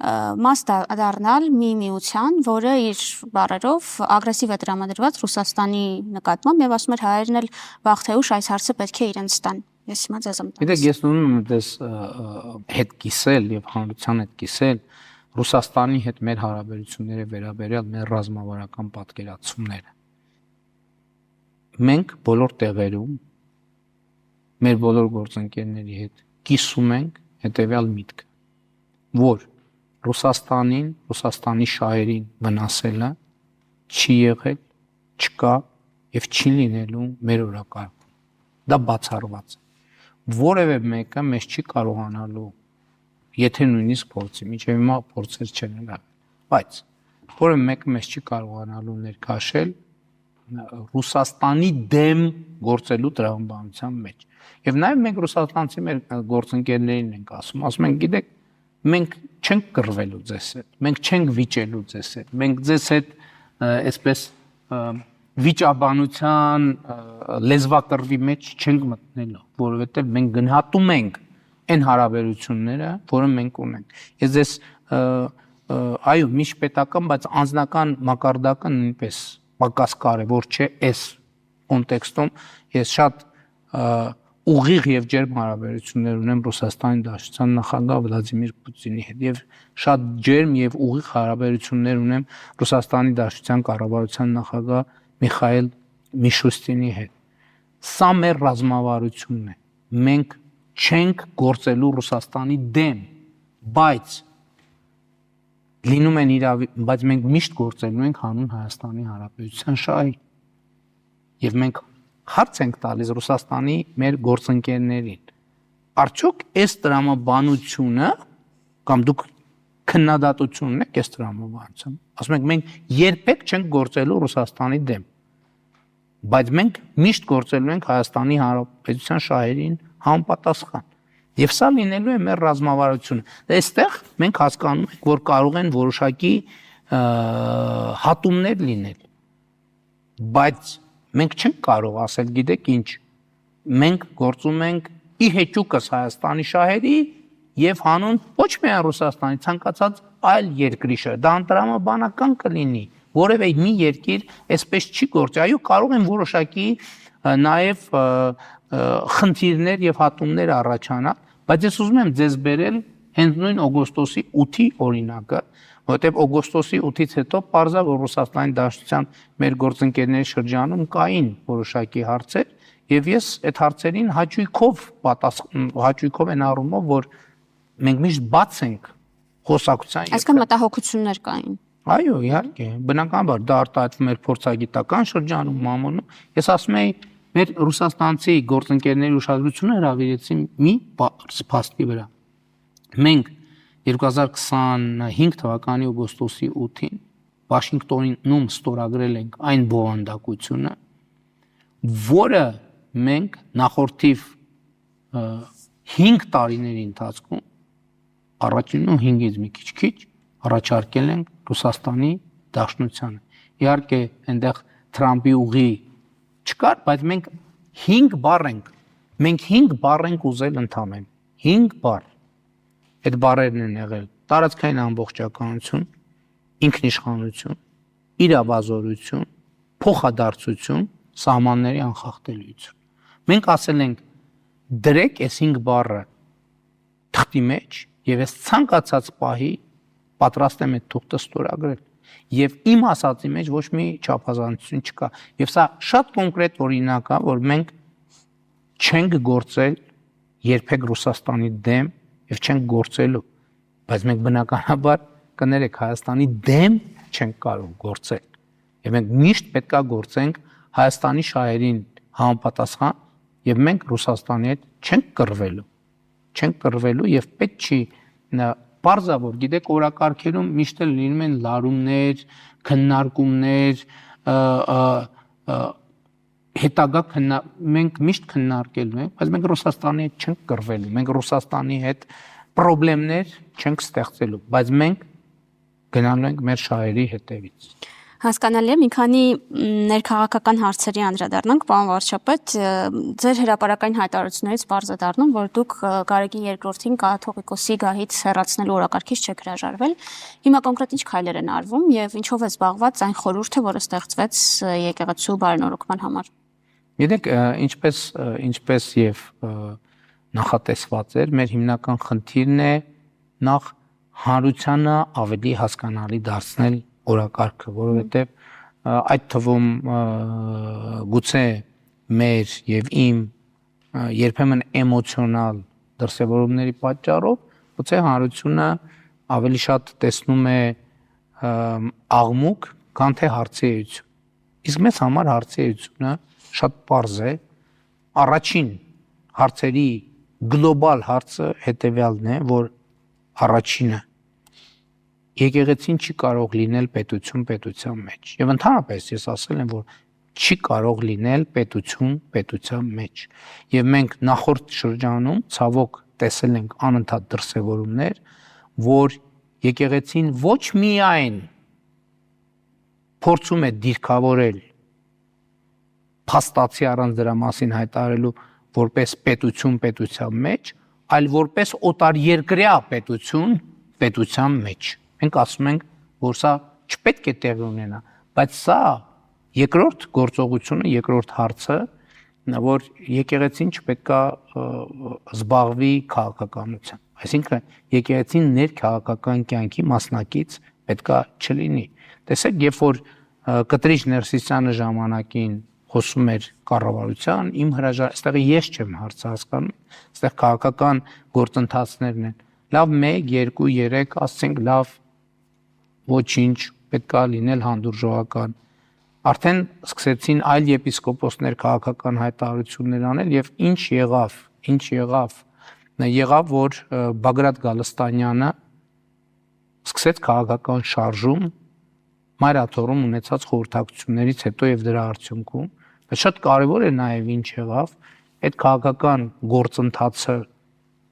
մաս դառնալ մի միության, որը իր բառերով ագրեսիվ է տրամադրված Ռուսաստանի նկատմամբ եւ ասում էր հայերն էլ վաղ թե ուշ այս հարցը պետք է իրենց տան։ Ես հիմա ձեզ եմ տալիս։ Գիտեք, ես ուզում եմ դες հետ կիսել եւ հանրության հետ կիսել Ռուսաստանի հետ մեր հարաբերությունները վերաբերյալ մեր ռազմավարական պատկերացումները։ Մենք բոլոր տեղերում մեր բոլոր գործընկերների հետ կիսում ենք հետեւյալ միտքը, որ Ռուսաստանին, Ռուսաստանի շահերին վնասելը չի եղել, չկա եւ չի լինելու մեր օրակարգում։ Դա բացառված է։ Որևէ մեկը մեզ չի կարողանալու, եթե նույնիսկ փորձի, միջև հիմա փորձեր չեն եղել, բայց որևէ մեկը մեզ չի կարողանալու ներքաշել Ռուսաստանի դեմ գործելու տրամաբանության մեջ։ Եվ նաև մենք ռուսաստանցի մեր գործընկերներին ենք ասում ենք, գիտեք, մենք չենք կռվելու ձեզ հետ, մենք չենք վիճելու ձեզ հետ, մենք ձեզ հետ այսպես վիճաբանության լեզվակռվի մեջ չենք մտնելու, որովհետև մենք գնահատում ենք այն հարաբերությունները, որը մենք ունենք։ Ես ձեզ այո, միջպետական, բայց անձնական մակարդակը նույնպես պակաս կարևոր չէ այս կոնտեքստում։ Ես շատ ուղիղ եւ ջերմ հարաբերություններ ունեմ Ռուսաստանի Դաշնության նախագահ Վլադիմիր Պուտինի հետ եւ շատ ջերմ եւ ուղիղ հարաբերություններ ունեմ Ռուսաստանի Դաշնության կառավարության նախագահ Միխայել Միշուստինի հետ։ Սա մեր ռազմավարությունն է։ Մենք չենք գործելու Ռուսաստանի դեմ, բայց լինում են բայց մենք միշտ գործելու ենք հանուն Հայաստանի Հանրապետության շահի։ Եվ մենք հարց ենք տալիս Ռուսաստանի մեր գործընկերներին։ Արդյոք այս տրամաբանությունը կամ դուք քննադատությունն եք այս տրամաբանության։ Ասում ենք մենք երբեք չենք գործելու Ռուսաստանի դեմ, բայց մենք միշտ գործելու ենք Հայաստանի Հանրապետության շահերին համապատասխան։ Եվ սա լինելու է մեր ռազմավարությունը։ Այստեղ մենք հասկանում ենք, որ կարող են որոշակի հատումներ լինել, բայց մենք չենք կարող ասել, գիտեք ինչ, մենք գործում ենք ի հեճուկս Հայաստանի շահերի եւ հանուն ոչ միայն Ռուսաստանի, ցանկացած այլ երկրի շահ։ Դա անդրամաբանական կլինի, որևէ մի երկիր այսպես չի գործի։ Այո, կարող են որոշակի նաեւ խնդիրներ եւ հատումներ առաջանալ, բայց ես ուզում եմ ձեզ բերել հենց նույն օգոստոսի 8-ի օրինակը, որտեղ օգոստոսի 8-ից հետո պարզա որ Ռուսաստանի Դաշնության մեր գործընկերների շրջանում կային որոշակի հարցեր եւ ես այդ հարցերին հաճույքով են առումով որ մենք միշտ բաց ենք խոսակցության։ Այսքան մտահոգություններ կային։ Այո, իհարկե, բնականաբար դա արտահայտվում էր փորձագիտական շրջանում, մամուլում։ Ես ասում եի մեր ռուսաստանցի գործընկերների ուշադրությունը հրավիրեցին մի փաստի վրա։ Մենք 2025 թվականի օգոստոսի 8-ին Վաշինգտոնում ստորագրել ենք այն բովանդակությունը, որը մենք նախորդիվ 5 տարիների ընթացքում առաջինն ու 5-ից մի քիչ առաջարկել ենք Ռուսաստանի Դաշնությանը։ Իհարկե, այնտեղ Թրամփի ուղի չկար, բայց մենք 5 բառ ենք ուզել ընդամեն։ 5 բառ։ Այդ բառերն են եղել տարածքային ամբողջականություն, ինքնիշխանություն, իրավազորություն, փոխադարձություն, սահմանների անխախտելիություն։ Մենք ասել ենք դրեք այս 5 բառը թղթի մեջ եւ ես ցանկացած պահի պատրաստ եմ այդ թուղթը ստորագրել։ Եվ իմ ասածի մեջ ոչ մի չափազանցություն չկա։ Եվ սա շատ կոնկրետ օրինակ է, որ մենք չենք գործել երբեք Ռուսաստանի դեմ եւ չենք գործելու, բայց մենք բնականաբար կներեք Հայաստանի դեմ չենք կարող գործել։ Եվ մենք միշտ պետքա գործենք Հայաստանի շահերին համապատասխան եւ մենք Ռուսաստանի հետ չենք կռվելու եւ պետք չի Պարզա որ գիտեք օրակարգերում միշտ լինում են լարումներ, քննարկումներ, հետագա մենք միշտ քննարկելու ենք, բայց մենք Ռուսաստանի հետ չենք կռվելու, մենք Ռուսաստանի հետ խնդիրներ չենք ստեղծելու, բայց մենք գնալու ենք մեր շահերի հետևից։ Հասկանալի է, մի քանի ներքաղաքական հարցերի անդրադառնանք, պարոն վարչապետ, ձեր հրապարակային հայտարարություններից պարզ է դառնում, որ դուք Գարեգին II-ին կաթողիկոսի գահից հեռացնելու օրակարգից չեք հրաժարվել։ Հիմա կոնկրետ ինչ քայլեր են արվում եւ ինչով է զբաղված այն խորհուրդը, որը ստեղծվեց եկեղեցու բարենորոգման համար։ Գիտեք, ինչպես եւ նախատեսված էր, մեր հիմնական խնդիրն է նախ հանրությանը ավելի հասկանալի դարձնել օրակարգը, որովհետև այդ թվում գուցե մեր եւ իմ երբեմն էմոցիոնալ դրսևորումների պատճառով գուցե հանրությունը ավելի շատ տեսնում է աղմուկ, քան թե հարցիություն։ Իսկ մեզ համար հարցիությունը շատ պարզ է։ Առաջին հարցերի գլոբալ հարցը հետեւյալն է, որ առաջինը եկեղեցին չի կարող լինել պետություն պետության մեջ։ Եվ ընդհանրապես ես ասել եմ, որ չի կարող լինել պետություն պետության մեջ։ Եվ մենք նախորդ շրջանում ցավոք տեսել ենք անընդհատ դրսևորումներ, որ եկեղեցին ոչ միայն փորձում է դիրքավորել փաստացի առանց դրա մասին հայտարարելու որպես պետություն պետության մեջ, այլ որպես օտարերկրյա պետություն պետության մեջ։ Մենք ասում ենք, որ սա չպետք է տեղի ունենա, բայց սա երկրորդ գործողությունը, երկրորդ հարցը, որ եկեղեցին չպետքա զբաղվի քաղաքականությամբ։ Այսինքն եկեղեցին ներքաղաքական կյանքի մասնակից պետքա չլինի։ Տեսեք, երբ որ Կտրիչ Ներսիսյանը ժամանակին խոսում էր կառավարության, իմ այստեղ ես չեմ հարցը հասկանում, այստեղ քաղաքական գործընթացներն են։ Լավ 1, 2, 3, ասենք լավ ոչինչ պետքա լինել հանդուրժողական։ Արդեն սկսեցին այլ եպիսկոպոսներ քաղաքական հայտարարություններ անել եւ ինչ եղավ, որ Բագրատ Գալստանյանը սկսեց քաղաքական շարժում մայրաթորում ունեցած խորհրդակցություններից հետո եւ դրա արդյունքում շատ կարեւոր է նաեւ ինչ եղավ այդ քաղաքական գործընթացը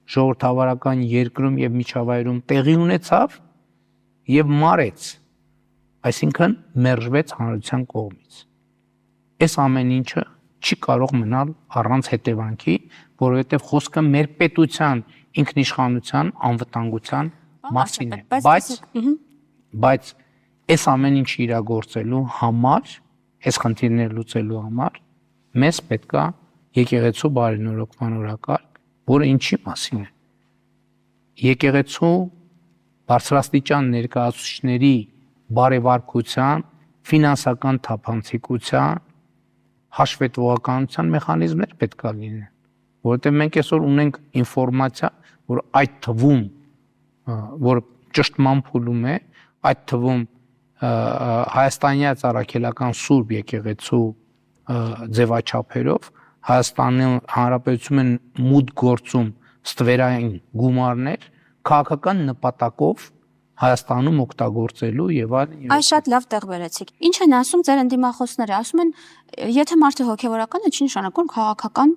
ժողովրդավարական երկրում եւ միջավայրում տեղի ունեցավ եւ մարեց, այսինքն մերժվեց հանրության կողմից։ Այս ամեն ինչը չի կարող մնալ առանց հետևանքի, որովհետեւ խոսքը մեր պետության ինքնիշխանության անվտանգության մասին է, բայց այս ամեն ինչը իրագործելու համար, այս խնդիրները լուծելու համար մեզ պետքա եկեղեցու բարենորոգման օրակարգ, որը ինչի մասին է։ Եկեղեցու բարձրաստիճան ներկայացուցիչների բարեվարկության, ֆինանսական թափանցիկության, հաշվետվողականության մեխանիզմներ պետքա լինեն, որովհետև մենք այսօր ունենք ինֆորմացիա, որ այդ թվում, որ ճշտման փուլում է, այդ թվում Հայաստանյաց առաքելական Սուրբ եկեղեցու ձևաչափերով Հայաստանի Հանրապետություն են մուտք գործում ստվերային գումարներ քաղաքական նպատակով Հայաստանում օգտագործելու եւ այլն։ Այս շատ լավ տեղ բերեցիք։ Ինչ են ասում ձեր ընդդիմախոսները, ասում են, եթե մարդը հոգեվորական է, չի նշանակում քաղաքական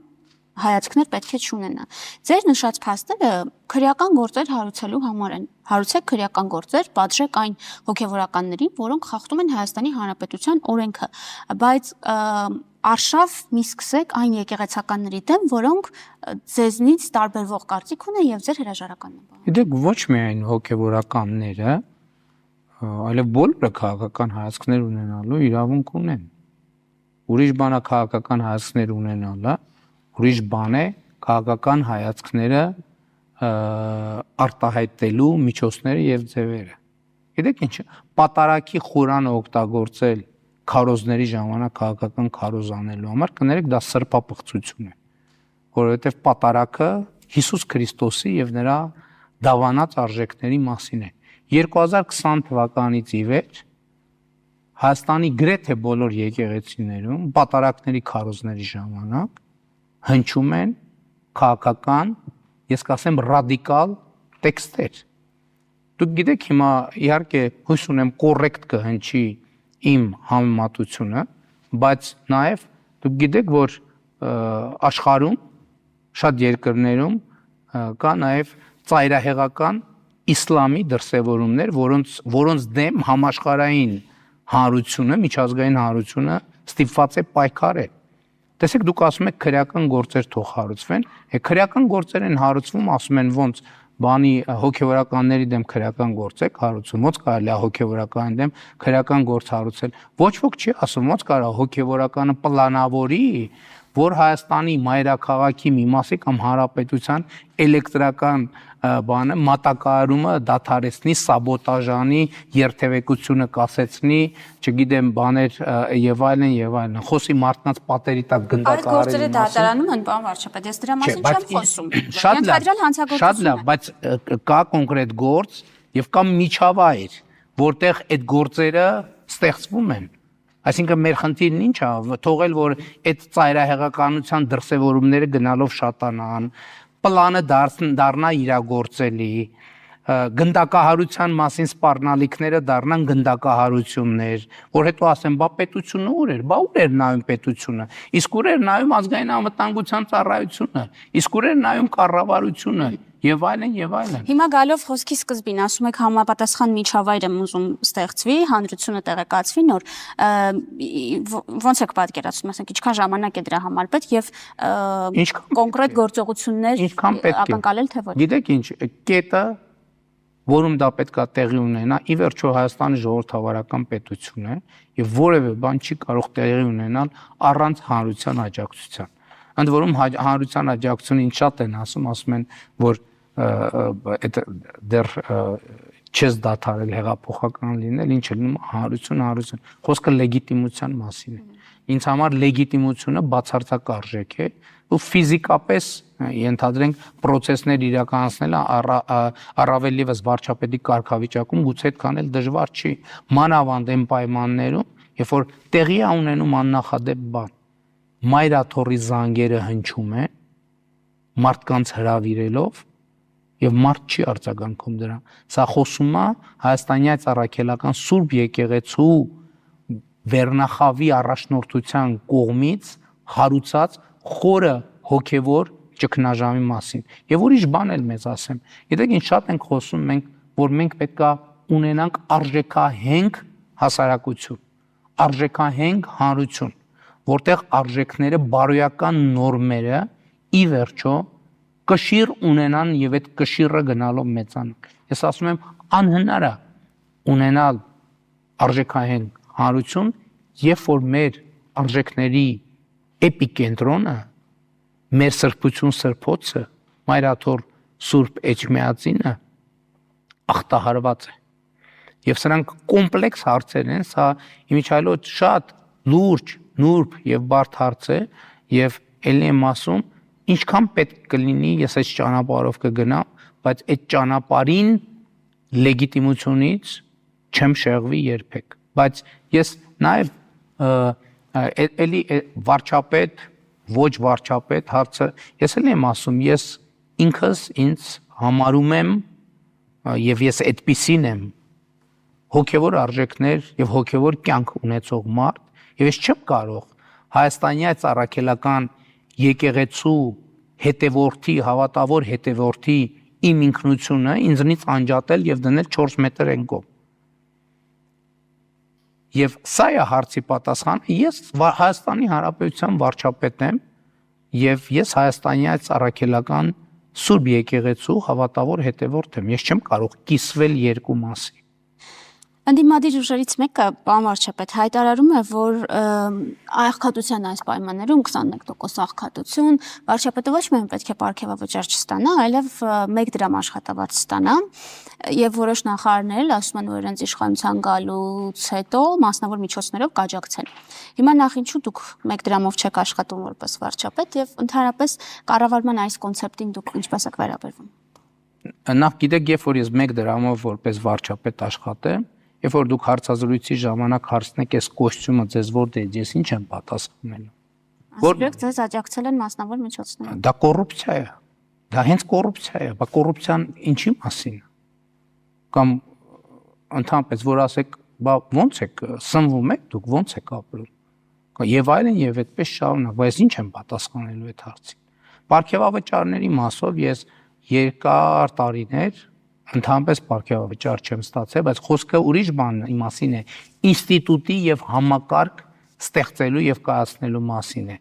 հայացքներ պետք է չունենա։ Ձեր նշած փաստերը քրեական գործեր հարուցելու համար են։ Հարուցեք քրեական գործեր, պատժեք այն հոգեվորականներին, որոնք խախտում են Հայաստանի Հանրապետության օրենքը, բայց արշավ մի սկսեք այն եկեղեցականների դեմ, որոնք ձեզնից տարբերվող կարծիք ունեն եւ ձեր հրաժարականն են։ Գիտեք, ոչ միայն հոգեվորականները, այլև բոլորը քաղաքական հայացքներ ունենալու իրավունք ունեն։ Ուրիշ բան է քաղաքական հայացքներ ունենալը, ուրիշ բան է քաղաքական հայացքները արտահայտելու միջոցները եւ ձևերը։ Գիտեք ինչ, պատարակի խորանը օգտագործել քարոզների ժամանակ քաղաքական քարոզ անելու համար, կներեք դա սրբապղծություն է, որովհետև պատարակը Հիսուս Քրիստոսի եւ նրա դավանած արժեքների մասին է։ 2020 թվականից ի վեր Հայաստանի գրեթե բոլոր եկեղեցիներում պատարակների քարոզների ժամանակ հնչում են քաղաքական, ես կասեմ ռադիկալ տեքստեր։ Դուք գիտեք հիմա իհարկե հույս ունեմ կոռեկտ կհնչի իմ համեմատությունը, բայց նաև դուք գիտեք, որ աշխարհում շատ երկրներում կա նաև ծայրահեղական իսլամի դրսևորումներ, որոնց դեմ համաշխարհային հանրությունը, միջազգային հանրությունը ստիպված է պայքարել։ Տեսեք, դուք ասում եք քրեական գործեր թող հարուցվեն, քրեական գործեր են հարուցվում, ասում են ոնց բանի հոգևորականների դեմ քրեական գործ եք հարուցում, ոնց կարելի է հոգևորականի դեմ քրեական գործ հարուցել։ Ոչ ոք չի ասում, ոնց կարող հոգևորականը պլանավորի, որ Հայաստանի մայրաքաղաքի մի մասի կամ հանրապետության էլեկտրական բանը մատակարարումը դադարեցնի, սաբոտաժանի, երթևեկությունը կասեցնի, չգիտեմ, բաներ եւ այլն եւ այլն։ Խոսի մարդկանց պատերի տակ գնդակահարելի մասին։ Այդ գործերը դատարանում են, պարոն վարչապետ, ես դրա մասին չեմ խոսում։ Շատ լավ, բայց կա կոնկրետ գործ եւ կա միջավայր, որտեղ այդ գործերը ստեղծվում են։ Այսինքն մեր խնդիրն ինչ է, թողել որ այդ ծայրահեղականության դրսևորումները գնալով շատանան, պլանը դառնա իրագործելի, գնդակահարության մասին սպառնալիքները դառնան գնդակահարություններ, որ հետո ասեն, բա պետությունը ուր էր, բա ուր էր նայում պետությունը, իսկ ուր էր նայում ազգային անվտանգության ծառայությունը, իսկ ուր էր նայում կառավարությունը եւ այլն եւ այլն։ Հիմա գալով խոսքի սկզբին ասում եք համապատասխան միջավայր եմ ուզում ստեղծվի, հանրությունը տեղեկացվի նոր, ոնց եք պատկերացնում, ասենք ինչքան ժամանակ է դրա համար պետք եւ կոնկրետ գործողություններ ակնկալել թե ոչ։ Գիտեք ինչ, կետը, որում դա պետքա տեղի ունենա, ի վերջո Հայաստանի ժողովրդավարական պետություն է եւ որևէ բան չի կարող տեղի ունենալ առանց հանրության աջակցության։ Ընդ որում հանրության աջակցությունը ինչ շատ են ասում են, որ այդ դեռ չես դադարել հեղափոխական լինել, ինչ է լինում հանրություն։ Խոսքը լեգիտիմության մասին է։ Ինձ համար լեգիտիմությունը բացարձակ արժեք է, ու ֆիզիկապես ենթադրենք process-ներ իրականացնելը առավել եւս վարչապետի կարգավիճակում գուցե այդքան էլ դժվար չի։ Մանավանդ այն պայմաններում, երբ որ տեղի է ունենում աննախադեպ բան, մայրաթոռի զանգերը հնչում են մարդկանց հրավիրելով եւ մարդ չի արձագանքում դրան։ Սա խոսում է հայաստանյան առաքելական Սուրբ եկեղեցու վերնախավի առաջնորդության կողմից հարուցած խորը հոգևոր ճգնաժամի մասին։ Եվ ուրիշ բան էլ մեզ ասեմ։ Գիտեք ինչ շատ ենք խոսում մենք, որ մենք պետքա ունենանք արժեքահենք հասարակություն, արժեքահենք հանրություն, որտեղ արժեքները, բարոյական նորմերը ի վերջո կշիռ ունենան եւ այդ կշիռը գնալով մեծանան։ Ես ասում եմ անհնար է ունենալ արժեքահենք հանրություն, երբ որ մեր արժեքների էպիկենտրոնը, մեր սրբություն սրբոցը, մայրաթոռ Սուրբ Էջմիածինը ախտահարված է։ Եվ սրանք կոմպլեքս հարցեր են, սա իմիջիայլոց շատ լուրջ, նուրբ եւ բարդ հարց է եւ ելի եմ ասում, ինչքան պետք կլինի, ես այս ճանապարհով կգնամ, բայց այդ ճանապարհին լեգիտիմությունից չեմ շեղվի երբեք։ Բայց ես նաև էլի վարչապետ, ոչ վարչապետ հարցը, ես էլ եմ ասում, ես ինքս ինձ համարում եմ եւ ես այդպիսին եմ հոգևոր արժեքներ եւ հոգևոր կյանք ունեցող մարդ, եւ ես չեմ կարող հայաստանյան առաքելական եկեղեցու հետևորդի, հավատավոր հետևորդի իմ ինքնությունը ինձնից անջատել եւ դնել 4 մետր են կողմ։ Եվ սա է հարցի պատասխանը, ես Հայաստանի Հանրապետության վարչապետ եմ եւ ես հայաստանյան առաքելական Սուրբ եկեղեցու հավատավոր հետևորդ եմ։ Ես չեմ կարող կիսվել երկու մասի։ Ընդդիմադիր ուժերից մեկը պարոն վարչապետ հայտարարում է, որ աղքատության այս պայմաններում 21% աղքատություն, վարչապետը ոչ միայն պետք է պարգևավճար չստանա, այլև 1 դրամ աշխատավարձ ստանա, եւ որոշ նախարարներ էլ ասում են, որ իրենց իշխանության գալուց հետո մասնավոր միջոցներով կաջակցեն։ Հիմա նախ ինչու դուք 1 դրամով չեք աշխատում որպես վարչապետ եւ ընդհանրապես կառավարման այս կոնցեպտին դուք ինչպես եք վերաբերվում։ Նախ գիտեք, երբ որ ես 1 դրամով որպես վարչապետ աշխատեմ, երբ որ դուք հարցազրույցի ժամանակ հարցնեք, այս կոստյումը ձեզ որտե՞ղ է, ես ինչ եմ պատասխանելու։ Որտեղ ձեզ աջակցել են մասնավոր միջոցները։ Դա կոռուպցիա է։ Դա հենց կոռուպցիա է, բա կոռուպցիան ինչի մասին է։ Կամ ընդհանրապես որ ասեք, բա ո՞նց եք սնվում եք, դուք ո՞նց եք ապրում։ Եվ այլն եւ այդպես շարունակ, բայց ինչ եմ պատասխանելու այդ հարցին։ Պարգևավճարների մասով ես երկար տարիներ ընդհանրապես պարգևավճար չեմ ստացել, բայց խոսքը ուրիշ բանի մասին է, ինստիտուտի եւ համակարգ ստեղծելու եւ կայացնելու մասին է։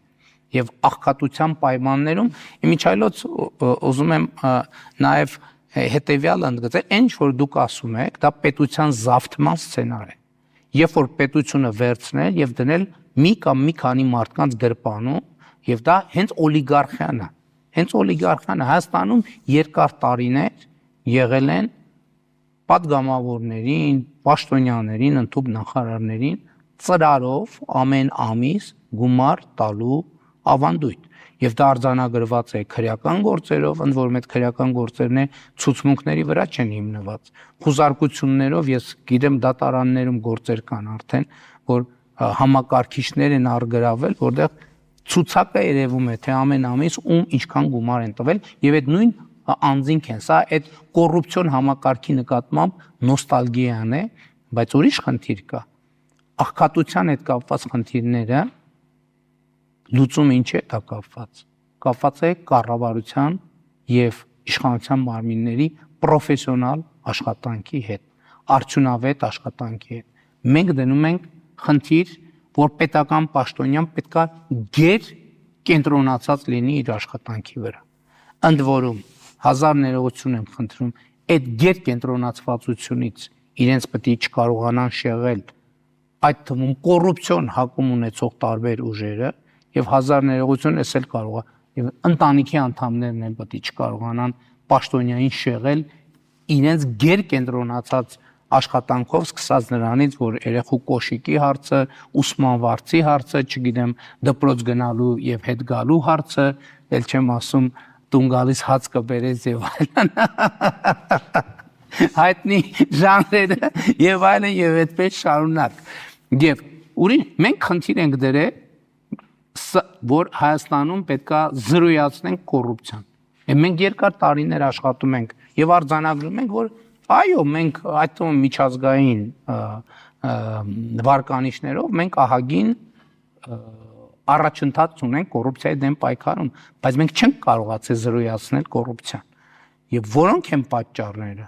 Եվ աղքատության պայմաններում իմիջայլոց ուզում եմ նաեւ հետեւյալը ընդգծել, այն որ դուք ասում եք, դա պետության զավթման սցենար է։ Երբ որ պետությունը վերցնել եւ դնել մի կամ մի քանի մարդկանց գրպանում, եւ դա հենց օլիգարխիան է։ Հենց օլիգարխիան Հայաստանում երկար տարիներ եղել են պատգամավորներին, պաշտոնյաներին, ընդհանուր նախարարներին ծրարով ամեն ամիս գումար տալու ավանդույթ։ Եվ դա արձանագրված է քրեական գործերով, ընդ որում այդ քրեական գործերն ցուցմունքների վրա չեն հիմնված։ Խուզարկություններով ես գիտեմ դատարաններում գործեր կան արդեն, որ համակարգիչներ են արգրավել, որտեղ ցուցակը երևում է, թե ամեն ամիս ում ինչքան գումար են տվել, եւ այդ նույն անձինք են, սա այդ կոռուպցիոն համակարգի նկատմամբ նոստալգիան է, բայց ուրիշ խնդիր կա։ Աղքատության հետ կապված խնդիրները լուծումը ինչ է դա կապված է կառավարության եւ իշխանության մարմինների պրոֆեսիոնալ աշխատանքի հետ, արդյունավետ աշխատանքի հետ։ Մենք դնում ենք խնդիր, որ պետական պաշտոնյան պետքա գեր կենտրոնացած լինի իր աշխատանքի վրա։ Ընդ որում հազար ներողություն եմ խնդրում, այդ գեր կենտրոնացվածությունից իրենց պետք է չկարողանան շեղել այդ թվում կոռուպցիոն հակում ունեցող տարբեր ուժերը եւ հազար ներողություն էս էլ կարող է եւ ընտանիքի անդամներն էլ պետք է չկարողանան պաշտոնյային շեղել իրենց գեր կենտրոնացած աշխատանքով սկսած նրանից, որ երեխու կոշիկի հարցը, ուսման վարձի հարցը, չգիտեմ, դպրոց գնալու եւ հետ գալու հարցը, ել չեմ ասում տուն գալիս հաց կբերես եւ այլն։ Հայտնի ժանրերը եւ այլն եւ այդպես շարունակ։ Եվ մենք խնդիր ենք դրել, որ Հայաստանում պետքա զրոյացնենք կոռուպցիան։ Մենք երկար տարիներ աշխատում ենք եւ արձանագրում ենք, որ այո, մենք այդ թվում միջազգային վարկանիշներով մենք ահագին առաջընթաց ունենք կոռուպցիայի դեմ պայքարում, բայց մենք չենք կարողացել զրոյացնել կոռուպցիան։ Եվ որոնք են պատճառները։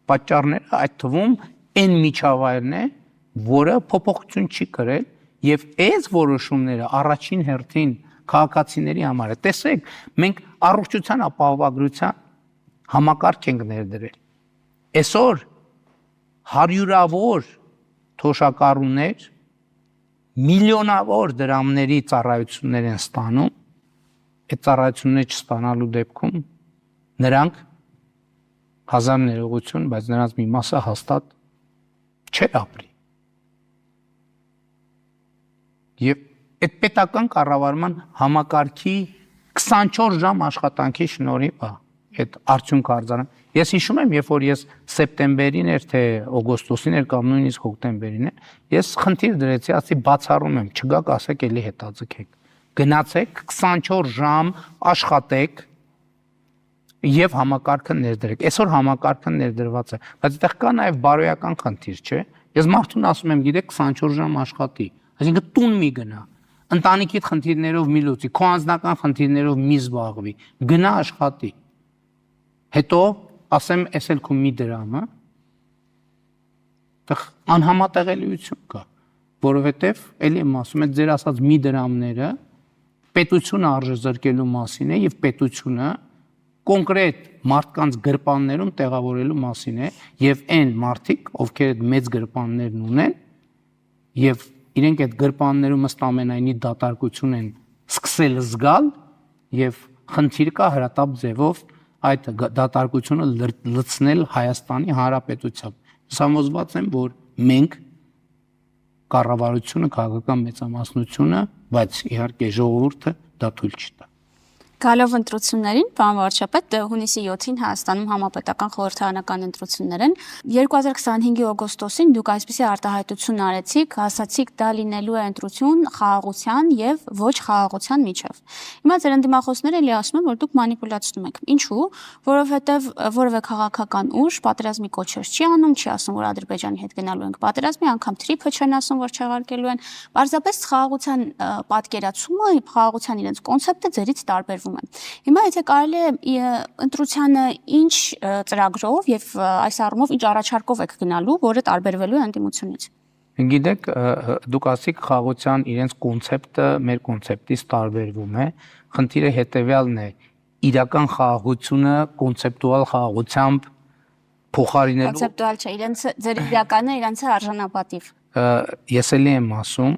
Պատճառները այդ թվում այն միջավայրն է, որը փոփոխություն չի կրել եւ այս որոշումները առաջին հերթին քաղաքացիների համար է։ Տեսեք, մենք առողջության ապահովագրության համակարգ ենք ներդրել։ Այսօր հարյուրավոր թոշակառուներ միլիոնավոր դրամների ծառայություններ են ստանում, այդ ծառայությունները չստանալու դեպքում նրանք հազար ներողություն, բայց նրանց մի մասը հաստատ չէ ապրի։ Եվ այդ պետական կառավարման համակարգի 24 ժամ աշխատանքի շնորհիվ է այդ արդյունքը արձանը։ Ես հիշում եմ, երբ որ ես սեպտեմբերին էր, թե օգոստոսին էր կամ նույնիսկ հոկտեմբերին էր, ես խնդիր դրեցի, ասի բացառում եմ, չգաք ասեք էլի հետաձգեք։ Գնացեք 24 ժամ աշխատեք եւ համակարգը ներդրեք։ Այսօր համակարգը ներդրված է, բայց այդտեղ կա նաեւ բարոյական խնդիր, չէ՞։ Ես մարդուն ասում եմ, գիտեք, 24 ժամ աշխատի, այսինքն տուն մի գնա, ընտանիքի խնդիրներով մի լուծի, քո անձնական խնդիրներով մի զբաղվի, գնա աշխատի։ Հետո ասեմ, էս էլ քո մի դրամը, դա անհամատեղելիություն կա, որովհետեւ էլի եմ ասում, այդ ձեր ասած մի դրամները պետությունը արժեզրկելու մասին է եւ պետությունը կոնկրետ մարդկանց գրպաններում տեղավորելու մասին է եւ այն մարդիկ, ովքեր այդ մեծ գրպաններն ունեն եւ իրենք այդ գրպաններում ըստ ամենայնի դատարկություն են սկսել զգալ եւ խնդիր կա հրատապ ձևով այդ դատարկությունը լցնել Հայաստանի Հանրապետությամբ։ Համոզված եմ, որ մենք կառավարությունը, քաղաքական մեծամասնությունը, բայց իհարկե ժողովուրդը դա թույլ չտա։ Գալով ընտրություններին, պարոն վարչապետ, հունիսի 7-ին Հայաստանում համապետական խորհրդարանական ընտրություններ են։ 2025-ի օգոստոսին դուք այսպիսի արտահայտություն արեցիք, ասացիք դա լինելու է ընտրություն խաղաղության եւ ոչ խաղաղության միջև։ Հիմա ձեր ընդդիմախոսները էլի ասում են, որ դուք մանիպուլացնում եք։ Ինչու՞։ Որովհետեւ որևէ քաղաքական ուժ պատերազմի կոչեր չի անում, չի ասում, որ Ադրբեջանի հետ գնալու ենք պատերազմի, անգամ թրիփը չեն ասում, որ չեղարկելու են։ Պարզապես խաղաղության պատկերացումը, խաղաղության իրենց կոնցեպտը ձերից տարբերվում։ Հիմա եթե կարելի է ընտրությանը ինչ ծրագրով եւ այս առումով ինչ առաջարկով եք գնալու, որը տարբերվելու է ընդդիմությունից։ Գիտեք, դուք ասիք խաղաղության իրենց կոնցեպտը մեր կոնցեպտից տարբերվում է։ Խնդիրը հետեւյալն է. իրական խաղաղությունը կոնցեպտուալ խաղաղությամբ փոխարինելու կոնցեպտուալ չէ, իրենց ձեր իրականը իրենց արժանապատիվ։ Ես էլի եմ ասում,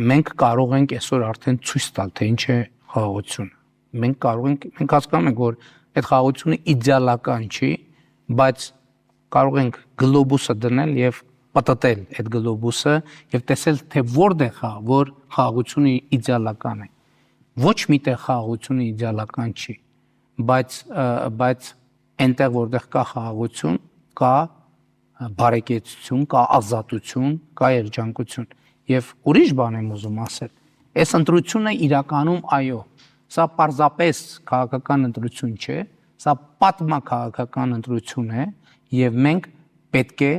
մենք կարող ենք այսօր արդեն ցույց տալ, թե ինչ է խաղաղությունը։ Մենք հասկանում ենք, որ այդ խաղաղությունը իդեալական չի, բայց կարող ենք գլոբուսը դնել եւ պատտել այդ գլոբուսը եւ տեսել, թե որտեղ է, որ խաղաղությունը իդեալական է։ Ոչ միտեղ խաղաղությունը իդեալական չի, բայց այնտեղ որտեղ կա խաղաղություն, կա բարեկեցություն, կա ազատություն, կա երջանկություն։ Եվ ուրիշ բան եմ ուզում ասել։ Այս ընտրությունը իրականում այո, սա պարզապես քաղաքական ընտրություն չէ, սա պատմաքաղաքական ընտրություն է եւ մենք պետք է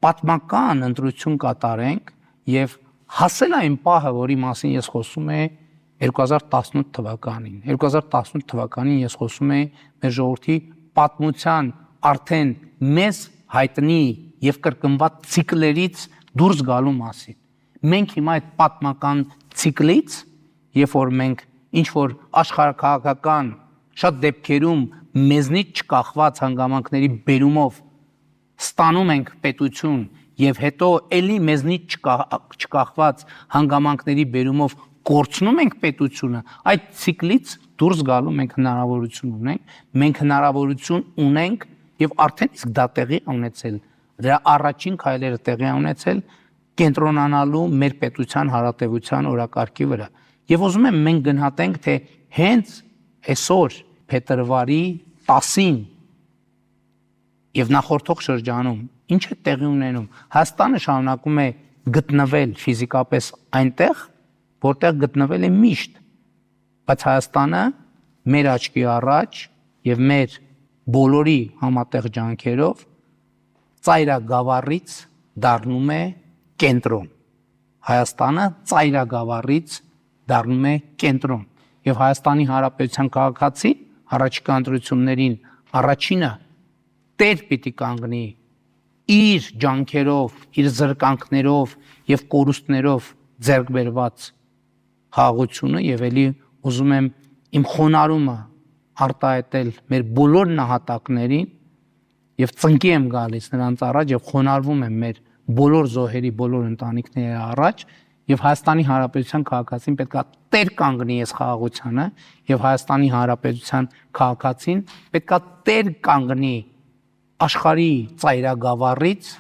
պատմական ընտրություն կատարենք եւ հասել այն պահը, որի մասին ես խոսում եմ 2018 թվականին։ 2018 թվականին ես խոսում եմ մեր ժողովրդի պատմության արդեն մեզ հայտնի եւ կրկնված ցիկլերից դուրս գալու մասին։ Մենք հիմա այդ պատմական ցիկլից, երբ որ մենք ինչ որ աշխարհակաղակական շատ դեպքերում մեզնից չկախված հանգամանքների բերումով ստանում ենք պետություն եւ հետո էլի մեզնից չկախված հանգամանքների բերումով կորցնում ենք պետությունը, այդ ցիկլից դուրս գալու մենք հնարավորություն ունենք եւ արդեն իսկ դա տեղի ունեցել։ Դրա առաջին քայլերը տեղի ունեցել կենտրոնանալու մեր պետության հարատեվության օրակարգի վրա։ Եվ ուզում եմ մենք գնահատենք, թե հենց այսօր փետրվարի 10-ին եւ նախորդող շրջանում ինչ է տեղի ունենում։ Հայաստանը շարունակում է գտնվել ֆիզիկապես այնտեղ, որտեղ գտնվել է միշտ, բայց Հայաստանը մեր աչքի առաջ եւ մեր բոլորի համատեղ ջանքերով ծայրագավառից դառնում է կենտրոն։ Հայաստանը ծայրագավառից դառնում է կենտրոն եւ Հայաստանի Հանրապետության քաղաքացի առաջիկա ընտրություններին առաջինը տեր պիտի կանգնի իր ջանքերով, իր զրկանքներով եւ կորուստներով ձեռք բերված խաղաղությունը եւ ելի ուզում եմ իմ խոնարհումը արտահայտել մեր բոլոր նահատակներին եւ ծնկի եմ գալիս նրանց առաջ եւ խոնարհվում եմ մեր բոլոր զոհերի, բոլոր ընտանիքների առաջ եւ Հայաստանի Հանրապետության քաղաքացին պետք է տեր կանգնի այս խաղաղությանը եւ Հայաստանի Հանրապետության քաղաքացին պետք է տեր կանգնի աշխարհի ծայրագավառից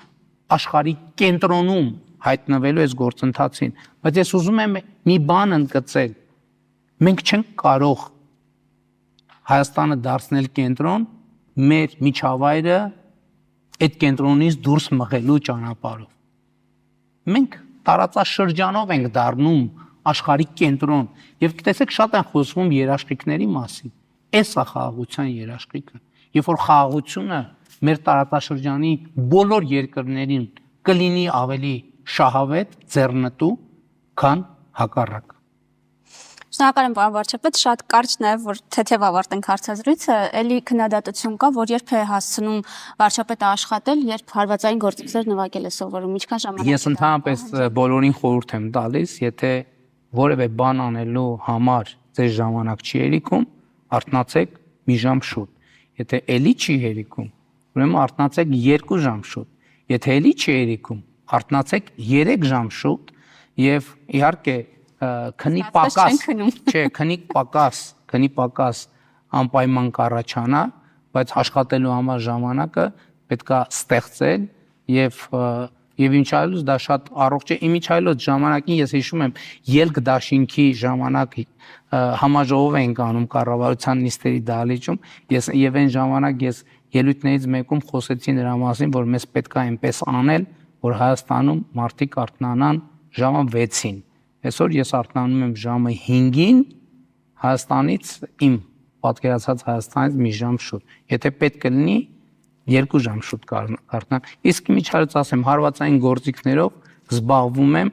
աշխարհի կենտրոնում հայտնվելու այս գործընթացին, բայց ես ուզում եմ մի բան ընդգծել. մենք չենք կարող Հայաստանը դարձնել կենտրոն մեր միջավայրը այդ կենտրոնից դուրս մղելու ճանապարհով։ Մենք տարածաշրջանով ենք դառնում աշխարհի կենտրոն եւ տեսեք շատ են խոսվում երաշխիքների մասին։ Էս է խաղաղության երաշխիքը։ Երբ որ խաղաղությունը մեր տարածաշրջանի բոլոր երկրներին կլինի ավելի շահավետ, ձեռնտու, քան հակառակ։ Շնորհակալ եմ, պարոն վարչապետ, շատ կարճ նաև որ թեթև ավարտենք հարցազրույցը, ելի քննադատություն կա, որ երբ է հասցնում վարչապետը աշխատել, երբ հարվածային գործիքներ նվագել է սովորում, ինչքան ժամանակ։ Ես ընդհանրապես բոլորին խորհուրդ եմ տալիս, եթե որևէ բան անելու համար ձեր ժամանակ չի երիքում, արթնացեք մի ժամ շուտ։ Եթե էլի չի հերիքում, ուրեմն արթնացեք 2 ժամ շուտ։ Եթե էլի չի հերիքում, արթնացեք 3 ժամ շուտ եւ իհարկե քնի պակաս անպայման կառաջանա, բայց աշխատելու համար ժամանակը պետքա ստեղծել եւ ինչ այլոց դա շատ առողջ է։ Իմիջ այլոց ժամանակին ես հիշում եմ ելք դաշինքի ժամանակ համաժողով ենք անում կառավարության նիստերի դահլիճում եւ այն ժամանակ ես ելույթներից մեկում խոսեցի նրա մասին, որ մեզ պետքա այնպես անել, որ Հայաստանում մարդիկ արթնանան ժամը 6-ին։ Այսօր ես արթնանում եմ ժամը 5-ին Հայաստանից իմ պատկերացած Հայաստանից մի ժամ շուտ։ Եթե պետք կլինի 2 ժամ շուտ կարթնամ։ Իսկ միջարից ասեմ, հարվածային գործիքներով զբաղվում եմ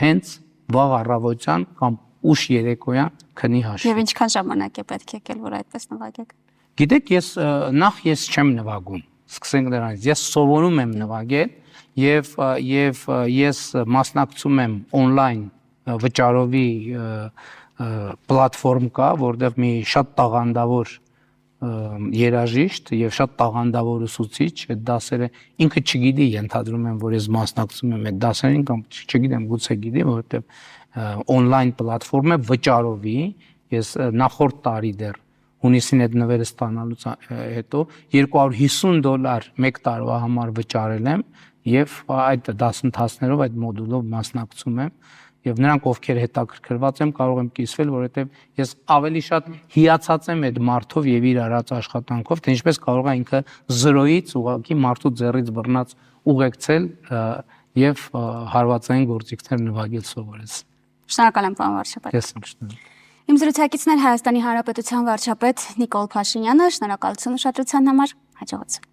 հենց վաղ առավոտյան կամ ուշ երեկոյան քնի հաշվին։ Եվ ինչքան ժամանակ է պետք եկել, որ այդպես նվագեք։ Գիտեք, ես չեմ նվագում։ Սկսենք դրանից։ Ես սովորում եմ նվագել եւ ես մասնակցում եմ on-line վճարովի պլատֆորմ կա, որտեղ մի շատ տաղանդավոր երաժիշտ եւ շատ տաղանդավոր ուսուցիչ այդ դասերը ինքը չգիտի, ենթադրում եմ, որ ես մասնակցում եմ այդ դասերին կամ չգիտեմ, գուցե գիտի, որովհետեւ on-line պլատֆորմ է վճարովի։ Ես նախորդ տարի դեռ հունիսին այդ նվերը ստանալուց հետո $250 1 տարվա համար վճարել եմ եւ այդ դասընթացներով այդ մոդուլով մասնակցում եմ եւ նրանք ովքեր հետաքրքրված եմ կարող եմ կիսվել, որովհետեւ ես ավելի շատ հիացած եմ այդ մարդով եւ իր արած աշխատանքով, թե ինչպես կարող է ինքը 0-ից ուղղակի մարդու ձեռից բռնած ուղեկցել եւ հարվածային գործիքներ նվագել սովորել։ Շնորհակալ եմ, պարոն վարչապետ։ Ես եմ շնորհակալ։ Իմ զրուցակիցն էր Հայաստանի Հանրապետության վարչապետ Նիկոլ Փաշինյանը, շնորհակալություն ուշադրության համար, հաջողություն։